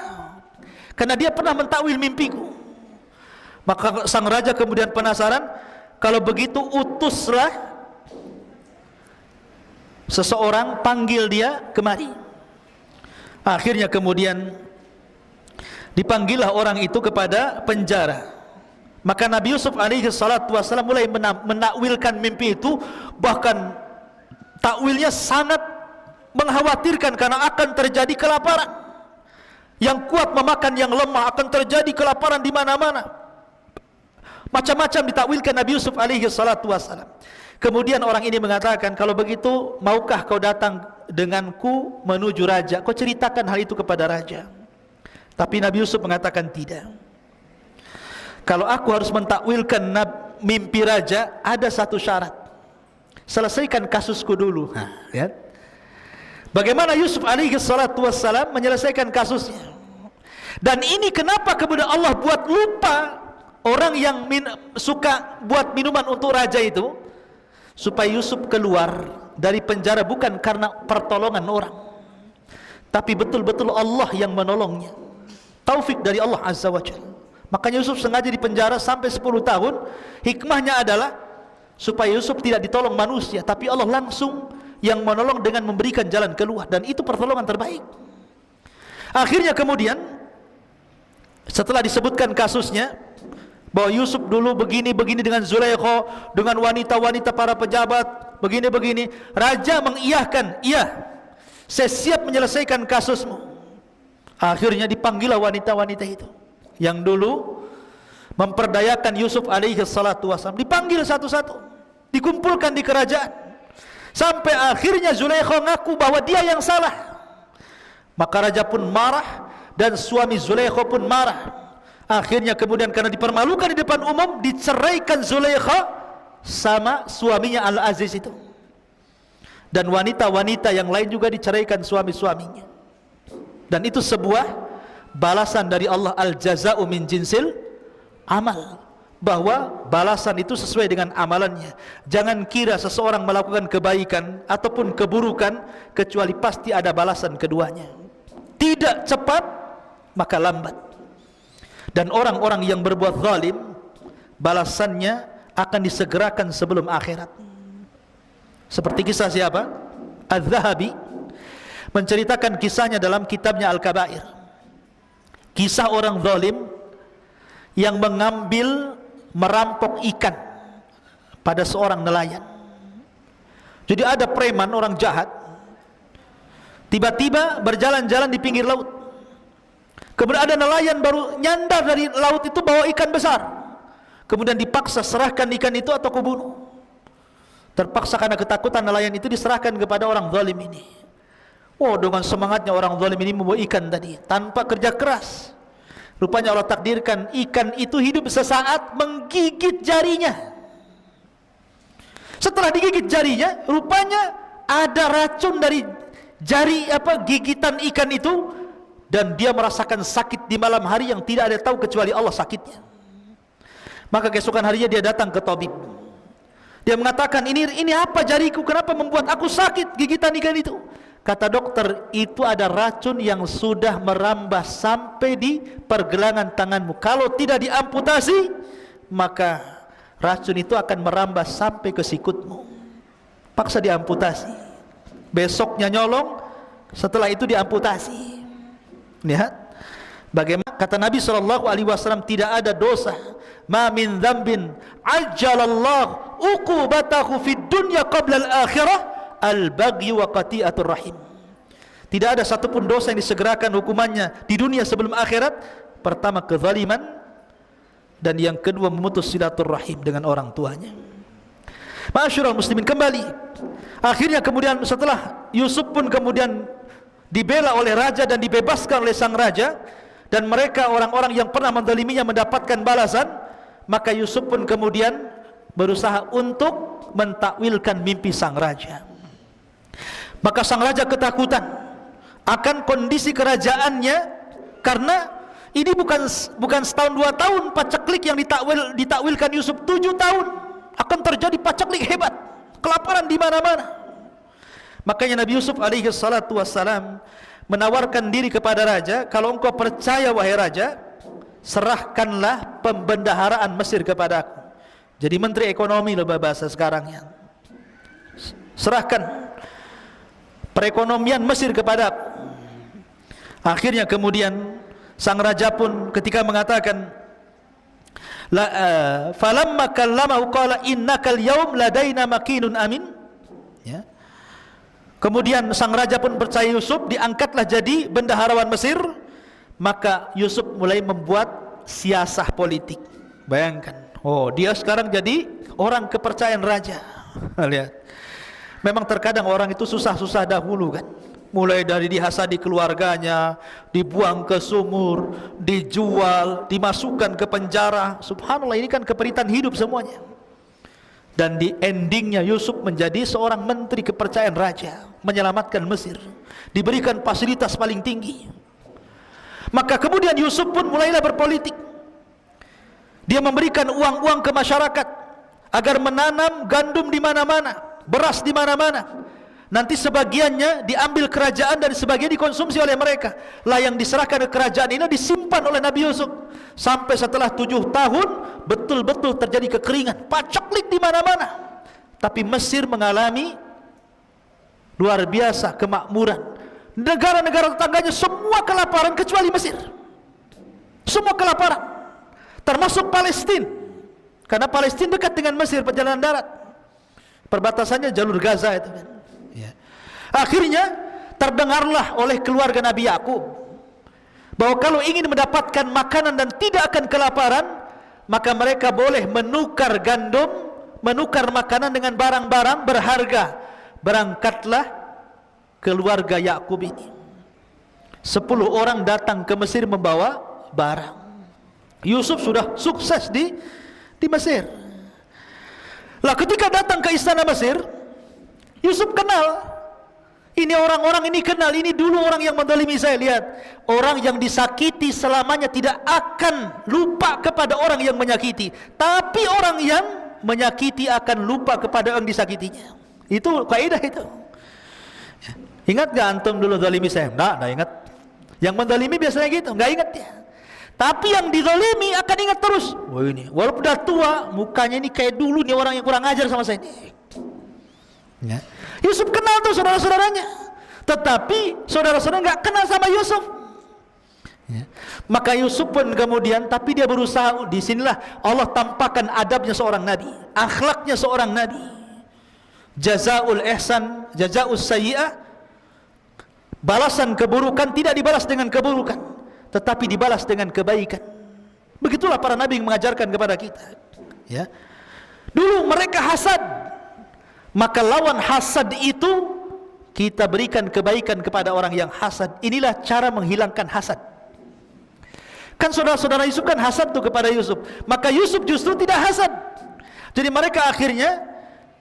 karena dia pernah mentakwil mimpiku. Maka sang raja kemudian penasaran, kalau begitu utuslah seseorang, panggil dia kemari. Akhirnya kemudian dipanggillah orang itu kepada penjara. Maka Nabi Yusuf alaihi salatu wassalam mulai menakwilkan mimpi itu, bahkan takwilnya sangat mengkhawatirkan karena akan terjadi kelaparan. Yang kuat memakan yang lemah, akan terjadi kelaparan di mana-mana. Macam-macam ditakwilkan Nabi Yusuf alaihi salatu wassalam. Kemudian orang ini mengatakan, kalau begitu maukah kau datang denganku menuju raja, kau ceritakan hal itu kepada raja. Tapi Nabi Yusuf mengatakan tidak. Kalau aku harus mentakwilkan mimpi raja, ada satu syarat. Selesaikan kasusku dulu. Ya. Bagaimana Yusuf alaihi salatu wassalam menyelesaikan kasusnya. Dan ini kenapa kemudian Allah buat lupa orang yang suka buat minuman untuk raja itu, supaya Yusuf keluar dari penjara bukan karena pertolongan orang, tapi betul-betul Allah yang menolongnya. Taufik dari Allah Azza wa Jalla. Makanya Yusuf sengaja dipenjara sampai 10 tahun. Hikmahnya adalah supaya Yusuf tidak ditolong manusia, tapi Allah langsung yang menolong dengan memberikan jalan keluar, dan itu pertolongan terbaik. Akhirnya kemudian setelah disebutkan kasusnya bahwa Yusuf dulu begini-begini dengan Zulaikha, dengan wanita-wanita para pejabat, begini-begini, raja mengiyahkan, iya, saya siap menyelesaikan kasusmu. Akhirnya dipanggillah wanita-wanita itu yang dulu memperdayakan Yusuf alaihi salatu wassalam, dipanggil satu-satu, dikumpulkan di kerajaan, sampai akhirnya Zulaikha ngaku bahwa dia yang salah. Maka raja pun marah dan suami Zulaikha pun marah. Akhirnya kemudian karena dipermalukan di depan umum, diceraikan Zulaikha sama suaminya Al-Aziz itu, dan wanita-wanita yang lain juga diceraikan suami-suaminya. Dan itu sebuah balasan dari Allah, al-jaza'u min jinsil amal, bahwa balasan itu sesuai dengan amalannya. Jangan kira seseorang melakukan kebaikan ataupun keburukan kecuali pasti ada balasan keduanya. Tidak cepat maka lambat. Dan orang-orang yang berbuat zalim, balasannya akan disegerakan sebelum akhirat. Seperti kisah siapa? Az-Zahabi menceritakan kisahnya dalam kitabnya Al-Kabair. Kisah orang zalim yang mengambil, merampok ikan pada seorang nelayan. Jadi ada preman, orang jahat, tiba-tiba berjalan-jalan di pinggir laut. Kemudian ada nelayan baru nyandar dari laut itu bawa ikan besar. Kemudian dipaksa serahkan ikan itu atau kubunuh. Terpaksa karena ketakutan, nelayan itu diserahkan kepada orang zalim ini. Oh, dengan semangatnya orang zalim ini membawa ikan tadi tanpa kerja keras. Rupanya Allah takdirkan ikan itu hidup sesaat menggigit jarinya. Setelah digigit jarinya, rupanya ada racun dari jari gigitan ikan itu, dan dia merasakan sakit di malam hari yang tidak ada tahu kecuali Allah sakitnya. Maka keesokan harinya dia datang ke tabib. Dia mengatakan, ini apa jariku, kenapa membuat aku sakit gigitan ikan itu? Kata dokter, itu ada racun yang sudah merambah sampai di pergelangan tanganmu. Kalau tidak diamputasi, maka racun itu akan merambah sampai ke sikutmu. Paksa diamputasi. Besoknya nyolong, setelah itu diamputasi. Lihat bagaimana kata Nabi SAW, tidak ada dosa, ma min dzambin ajjalallahu uqubatahu fid dunya qabla al-akhirah al-baghi wa qati'atur rahim. Tidak ada satupun dosa yang disegerakan hukumannya di dunia sebelum akhirat. Pertama kezaliman, dan yang kedua memutus silaturahim dengan orang tuanya. Ma'asyiral muslimin, kembali akhirnya kemudian setelah Yusuf pun kemudian dibela oleh raja dan dibebaskan oleh sang raja, dan mereka orang-orang yang pernah menzaliminya mendapatkan balasan, maka Yusuf pun kemudian berusaha untuk mentakwilkan mimpi sang raja. Maka sang raja ketakutan akan kondisi kerajaannya, karena ini bukan setahun 2 tahun paceklik yang ditakwilkan Yusuf, 7 tahun akan terjadi paceklik hebat, kelaparan di mana-mana. Makanya Nabi Yusuf alaihi salatu wassalam menawarkan diri kepada raja, kalau engkau percaya wahai raja, serahkanlah pembendaharaan Mesir kepadaku. Jadi menteri ekonomi loh bahasa sekarangnya. Serahkan perekonomian Mesir kepadaku. Akhirnya kemudian sang raja pun ketika mengatakan, falamma kallamahu qala innakal yaum ladaina makinun amin, ya. Kemudian sang raja pun percaya Yusuf, diangkatlah jadi bendaharawan Mesir. Maka Yusuf mulai membuat siasah politik. Bayangkan, oh dia sekarang jadi orang kepercayaan raja. Lihat, memang terkadang orang itu susah-susah dahulu kan. Mulai dari dihasadi keluarganya, dibuang ke sumur, dijual, dimasukkan ke penjara. Subhanallah, ini kan keperitan hidup semuanya. Dan di endingnya Yusuf menjadi seorang menteri kepercayaan raja, menyelamatkan Mesir, diberikan fasilitas paling tinggi. Maka kemudian Yusuf pun mulailah berpolitik. Dia memberikan uang-uang ke masyarakat agar menanam gandum di mana-mana, beras di mana-mana. Nanti sebagiannya diambil kerajaan dan sebagian dikonsumsi oleh mereka. Lah yang diserahkan ke kerajaan ini disimpan oleh Nabi Yusuf. Sampai setelah 7 tahun betul-betul terjadi kekeringan, paceklik di mana-mana. Tapi Mesir mengalami luar biasa kemakmuran. Negara-negara tetangganya semua kelaparan kecuali Mesir. Semua kelaparan, termasuk Palestina. Karena Palestina dekat dengan Mesir, perjalanan darat. Perbatasannya jalur Gaza itu kan. Ya. Akhirnya terdengarlah oleh keluarga Nabi Yakub bahwa kalau ingin mendapatkan makanan dan tidak akan kelaparan, maka mereka boleh menukar gandum, menukar makanan dengan barang-barang berharga. Berangkatlah keluarga Yakub ini. 10 orang datang ke Mesir membawa barang. Yusuf sudah sukses di Mesir. Lah ketika datang ke istana Mesir, Yusuf kenal. Ini orang-orang ini kenal, ini dulu orang yang menzalimi saya. Lihat, orang yang disakiti selamanya tidak akan lupa kepada orang yang menyakiti. Tapi orang yang menyakiti akan lupa kepada orang disakitinya. Itu kaidah itu. Ingat gak antum dulu zalimi saya? Enggak ingat. Yang menzalimi biasanya gitu, enggak ingat ya. Tapi yang dizalimi akan ingat terus. Wah ini, walaupun udah tua, mukanya ini kayak dulu nih orang yang kurang ajar sama saya ini. Ya. Yusuf kenal tuh saudara-saudaranya, tetapi saudara-saudara nggak kenal sama Yusuf. Ya. Maka Yusuf pun kemudian, tapi dia berusaha. Disinilah Allah tampakkan adabnya seorang nabi, akhlaknya seorang nabi. Jazaul ihsan, jazaus sayyi'ah. Balasan keburukan tidak dibalas dengan keburukan, tetapi dibalas dengan kebaikan. Begitulah para nabi yang mengajarkan kepada kita. Ya. Dulu mereka hasad, maka lawan hasad itu kita berikan kebaikan kepada orang yang hasad. Inilah cara menghilangkan hasad. Kan saudara-saudara Yusuf kan hasad tuh kepada Yusuf, maka Yusuf justru tidak hasad. Jadi mereka akhirnya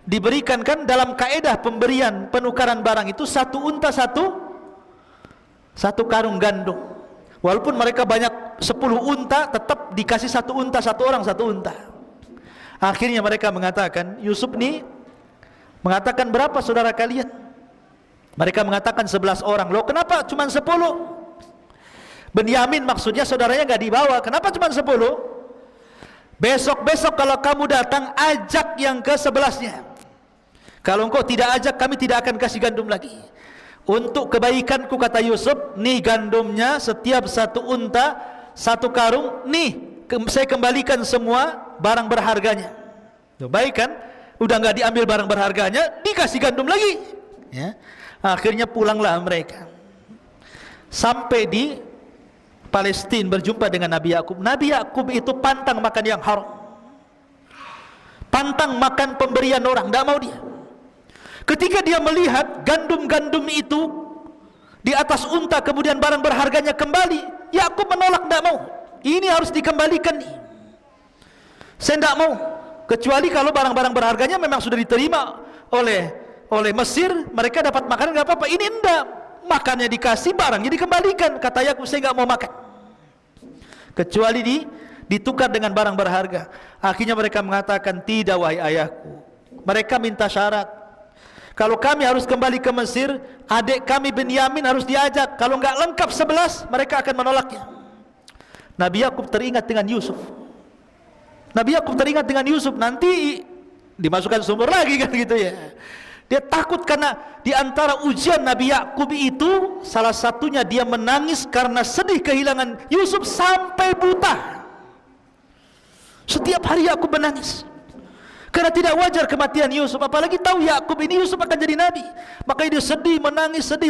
diberikan kan dalam kaedah pemberian penukaran barang itu satu unta satu karung gandum. Walaupun mereka banyak 10 unta, tetap dikasih satu unta, satu orang satu unta. Akhirnya mereka mengatakan, Yusuf nih mengatakan, berapa saudara kalian? Mereka mengatakan 11 orang. Loh kenapa cuma 10? Benyamin maksudnya saudaranya gak dibawa. Kenapa cuma 10? Besok-besok kalau kamu datang, ajak yang ke-11-nya. Kalau engkau tidak ajak, kami tidak akan kasih gandum lagi. Untuk kebaikanku, kata Yusuf, nih gandumnya, setiap satu unta, satu karung, nih saya kembalikan semua barang berharganya. Tuh, baik kan? Udah nggak diambil barang berharganya, dikasih gandum lagi. Ya. Akhirnya pulanglah mereka. Sampai di Palestina berjumpa dengan Nabi Yakub. Nabi Yakub itu pantang makan yang haram, pantang makan pemberian orang, tidak mau dia. Ketika dia melihat gandum-gandum itu di atas unta, kemudian barang berharganya kembali, Yakub menolak, tidak mau. Ini harus dikembalikan nih. Saya tidak mau, kecuali kalau barang-barang berharganya memang sudah diterima oleh Mesir, mereka dapat makanan, nggak apa-apa. Ini enggak, makannya dikasih, barangnya dikembalikan. Kata Yakub, saya nggak mau makan kecuali ditukar dengan barang berharga. Akhirnya mereka mengatakan, tidak wahai ayahku. Mereka minta syarat. Kalau kami harus kembali ke Mesir, adik kami Benyamin harus diajak. Kalau enggak lengkap 11, mereka akan menolaknya. Nabi Yakub teringat dengan Yusuf. Nabi Yakub teringat dengan Yusuf, nanti dimasukkan sumur lagi kan gitu ya. Dia takut karena di antara ujian Nabi Yakub itu salah satunya dia menangis karena sedih kehilangan Yusuf sampai buta. Setiap hari Yakub menangis karena tidak wajar kematian Yusuf, apalagi tahu Yakub ini Yusuf akan jadi nabi. Makanya dia sedih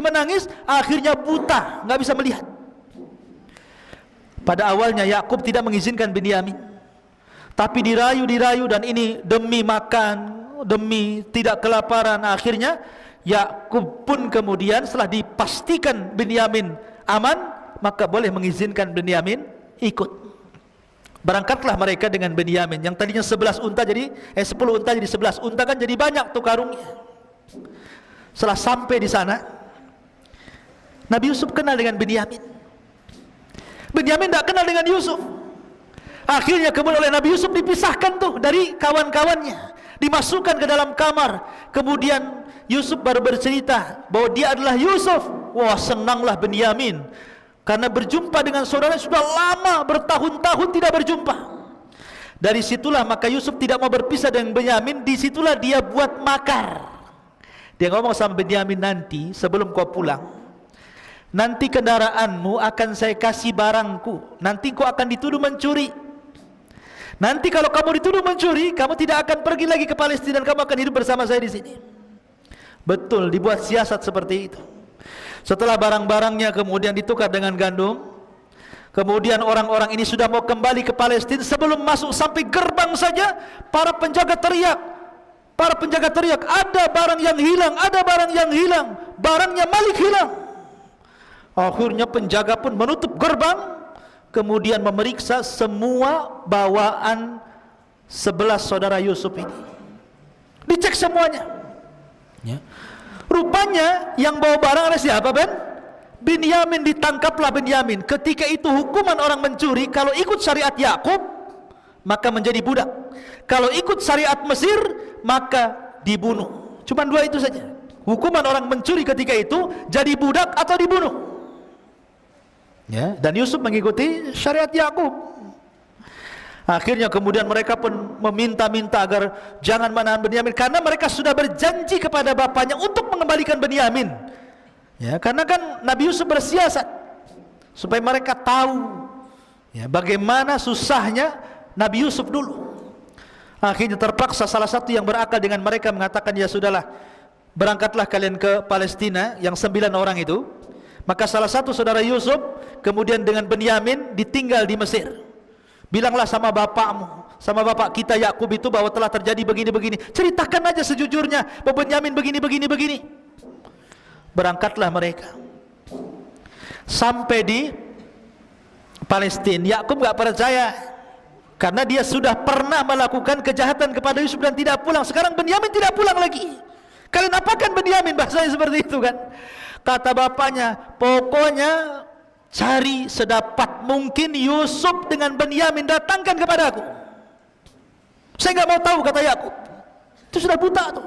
menangis, akhirnya buta, nggak bisa melihat. Pada awalnya Yakub tidak mengizinkan Benyamin, tapi dirayu dan ini demi makan, demi tidak kelaparan. Akhirnya Yakub pun kemudian setelah dipastikan Benyamin aman, maka boleh mengizinkan Benyamin ikut. Berangkatlah mereka dengan Benyamin yang tadinya 11 unta jadi 10 unta jadi 11 unta, kan jadi banyak tuh karungnya. Setelah sampai di sana, Nabi Yusuf kenal dengan Benyamin. Benyamin tidak kenal dengan Yusuf. Akhirnya kemudian oleh Nabi Yusuf dipisahkan tuh dari kawan-kawannya, dimasukkan ke dalam kamar. Kemudian Yusuf baru bercerita bahwa dia adalah Yusuf. Wah, senanglah Benyamin. karena berjumpa dengan saudaranya sudah lama, bertahun-tahun tidak berjumpa. Dari situlah maka Yusuf tidak mau berpisah dengan Benyamin. Disitulah dia buat makar. Dia ngomong sama Benyamin, nanti sebelum kau pulang, nanti kendaraanmu akan saya kasih barangku. Nanti kau akan dituduh mencuri. Nanti kalau kamu dituduh mencuri, kamu tidak akan pergi lagi ke Palestina dan kamu akan hidup bersama saya di sini. Betul, dibuat siasat seperti itu. Setelah barang-barangnya kemudian ditukar dengan gandum, kemudian orang-orang ini sudah mau kembali ke Palestina. Sebelum masuk sampai gerbang saja, para penjaga teriak. Ada barang yang hilang, ada barang yang hilang. Barangnya Malik hilang. Akhirnya penjaga pun menutup gerbang, kemudian memeriksa semua bawaan 11 saudara Yusuf ini. Dicek semuanya. Ya. Rupanya yang bawa barang ada siapa, Ben? Benyamin. Ditangkaplah Benyamin. Ketika itu hukuman orang mencuri, kalau ikut syariat Yakub maka menjadi budak, kalau ikut syariat Mesir maka dibunuh. Cuma dua itu saja. Hukuman orang mencuri ketika itu jadi budak atau dibunuh. Ya, dan Yusuf mengikuti syariat Yakub. Akhirnya kemudian mereka pun meminta-minta agar jangan menahan Benyamin, karena mereka sudah berjanji kepada bapaknya untuk mengembalikan Benyamin. Ya, karena kan Nabi Yusuf bersiasat supaya mereka tahu ya, bagaimana susahnya Nabi Yusuf dulu. Akhirnya terpaksa salah satu yang berakal dengan mereka mengatakan, ya sudahlah, berangkatlah kalian ke Palestina, yang 9 orang itu. Maka salah satu saudara Yusuf kemudian dengan Benyamin ditinggal di Mesir. Bilanglah sama bapakmu, sama bapak kita Yakub itu, bahwa telah terjadi begini-begini. Ceritakan aja sejujurnya bahwa Benyamin begini-begini. Berangkatlah mereka. Sampai di Palestina, Yakub gak percaya, karena dia sudah pernah melakukan kejahatan kepada Yusuf dan tidak pulang. Sekarang Benyamin tidak pulang lagi. Kalian apakan Benyamin? Bahasanya seperti itu kan. Kata bapaknya, pokoknya cari sedapat mungkin Yusuf dengan Benyamin, datangkan kepada aku. Saya nggak mau tahu, kata Yakub. Itu sudah buta tuh.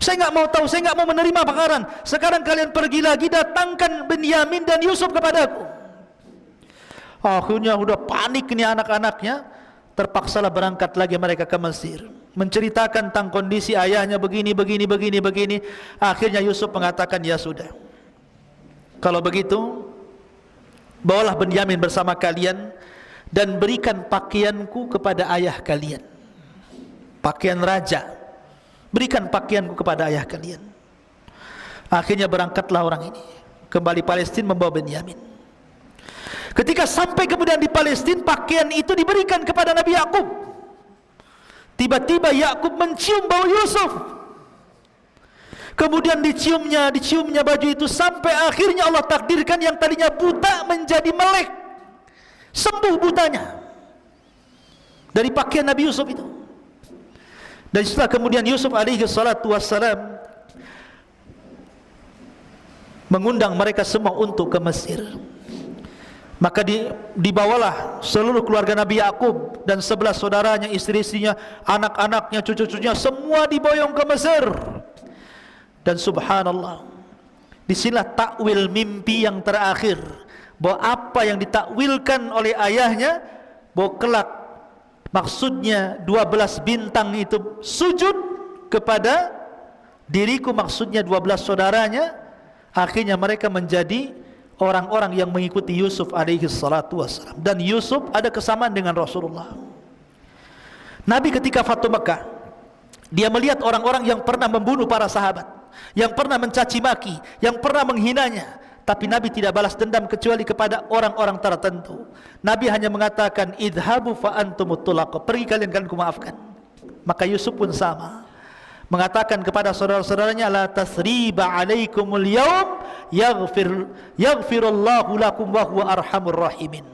Saya nggak mau tahu, saya nggak mau menerima bakaran. Sekarang kalian pergi lagi, datangkan Benyamin dan Yusuf kepada aku. Akhirnya udah panik ini anak-anaknya. Terpaksalah berangkat lagi mereka ke Mesir, menceritakan tentang kondisi ayahnya begini. Akhirnya Yusuf mengatakan, ya sudah, kalau begitu bawalah Benyamin bersama kalian dan berikan pakaianku kepada ayah kalian, pakaian raja, berikan pakaianku kepada ayah kalian. Akhirnya berangkatlah orang ini kembali Palestina membawa Benyamin. Ketika sampai kemudian di Palestina, pakaian itu diberikan kepada Nabi Yakub. Tiba-tiba Yakub mencium bau Yusuf. Kemudian diciumnya baju itu, sampai akhirnya Allah takdirkan yang tadinya buta menjadi melek, sembuh butanya dari pakaian Nabi Yusuf itu. Dan setelah kemudian Yusuf alaihi salatu wassalam mengundang mereka semua untuk ke Mesir. Maka dibawalah seluruh keluarga Nabi Yakub dan 11 saudaranya, istri-istrinya, anak-anaknya, cucu-cucunya, semua diboyong ke Mesir. Dan subhanallah, disinilah takwil mimpi yang terakhir, bahwa apa yang ditakwilkan oleh ayahnya, bahwa kelak maksudnya 12 bintang itu sujud kepada diriku, maksudnya 12 saudaranya. Akhirnya mereka menjadi orang-orang yang mengikuti Yusuf alaihi salatu wassalam. Dan Yusuf ada kesamaan dengan Rasulullah. Nabi ketika Fatu Mekah, dia melihat orang-orang yang pernah membunuh para sahabat, yang pernah mencaci maki, yang pernah menghinanya. Tapi Nabi tidak balas dendam kecuali kepada orang-orang tertentu. Nabi hanya mengatakan, idhabu fa antumut tulaq, pergi kalian kumaafkan. Maka Yusuf pun sama, mengatakan kepada saudara-saudaranya, la tasriba alaikumul yaum yaghfirullahu lakum wa huwa arhamur rahimin.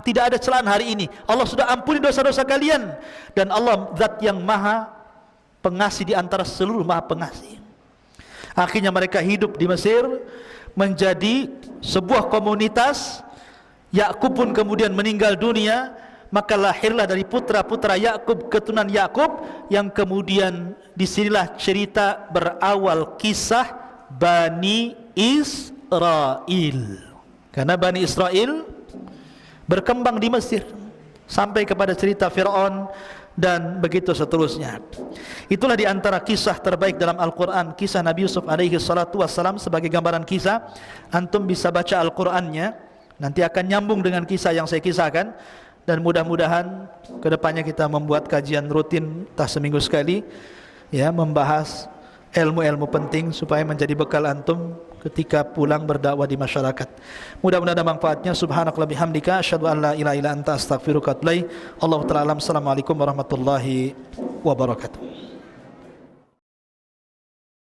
Tidak ada celaan hari ini, Allah sudah ampuni dosa-dosa kalian, dan Allah zat yang maha pengasih di antara seluruh maha pengasih. Akhirnya mereka hidup di Mesir menjadi sebuah komunitas. Yakub pun kemudian meninggal dunia, maka lahirlah dari putra-putra Yakub, keturunan Yakub, yang kemudian disinilah cerita berawal kisah Bani Israel. Karena Bani Israel berkembang di Mesir sampai kepada cerita Fir'aun dan begitu seterusnya. Itulah di antara kisah terbaik dalam Al-Quran, kisah Nabi Yusuf alaihi salatu wassalam. Sebagai gambaran kisah, antum bisa baca Al-Qurannya, nanti akan nyambung dengan kisah yang saya kisahkan. Dan mudah-mudahan kedepannya kita membuat kajian rutin, entah seminggu sekali, ya, membahas ilmu-ilmu penting supaya menjadi bekal antum ketika pulang berdakwah di masyarakat. Mudah-mudahan ada manfaatnya. Subhanakallah bihamdika asyhadu an la ilaha illa anta astaghfiruka wa atubu ilaik. Allahu ta'ala alam. Assalamualaikum warahmatullahi wabarakatuh.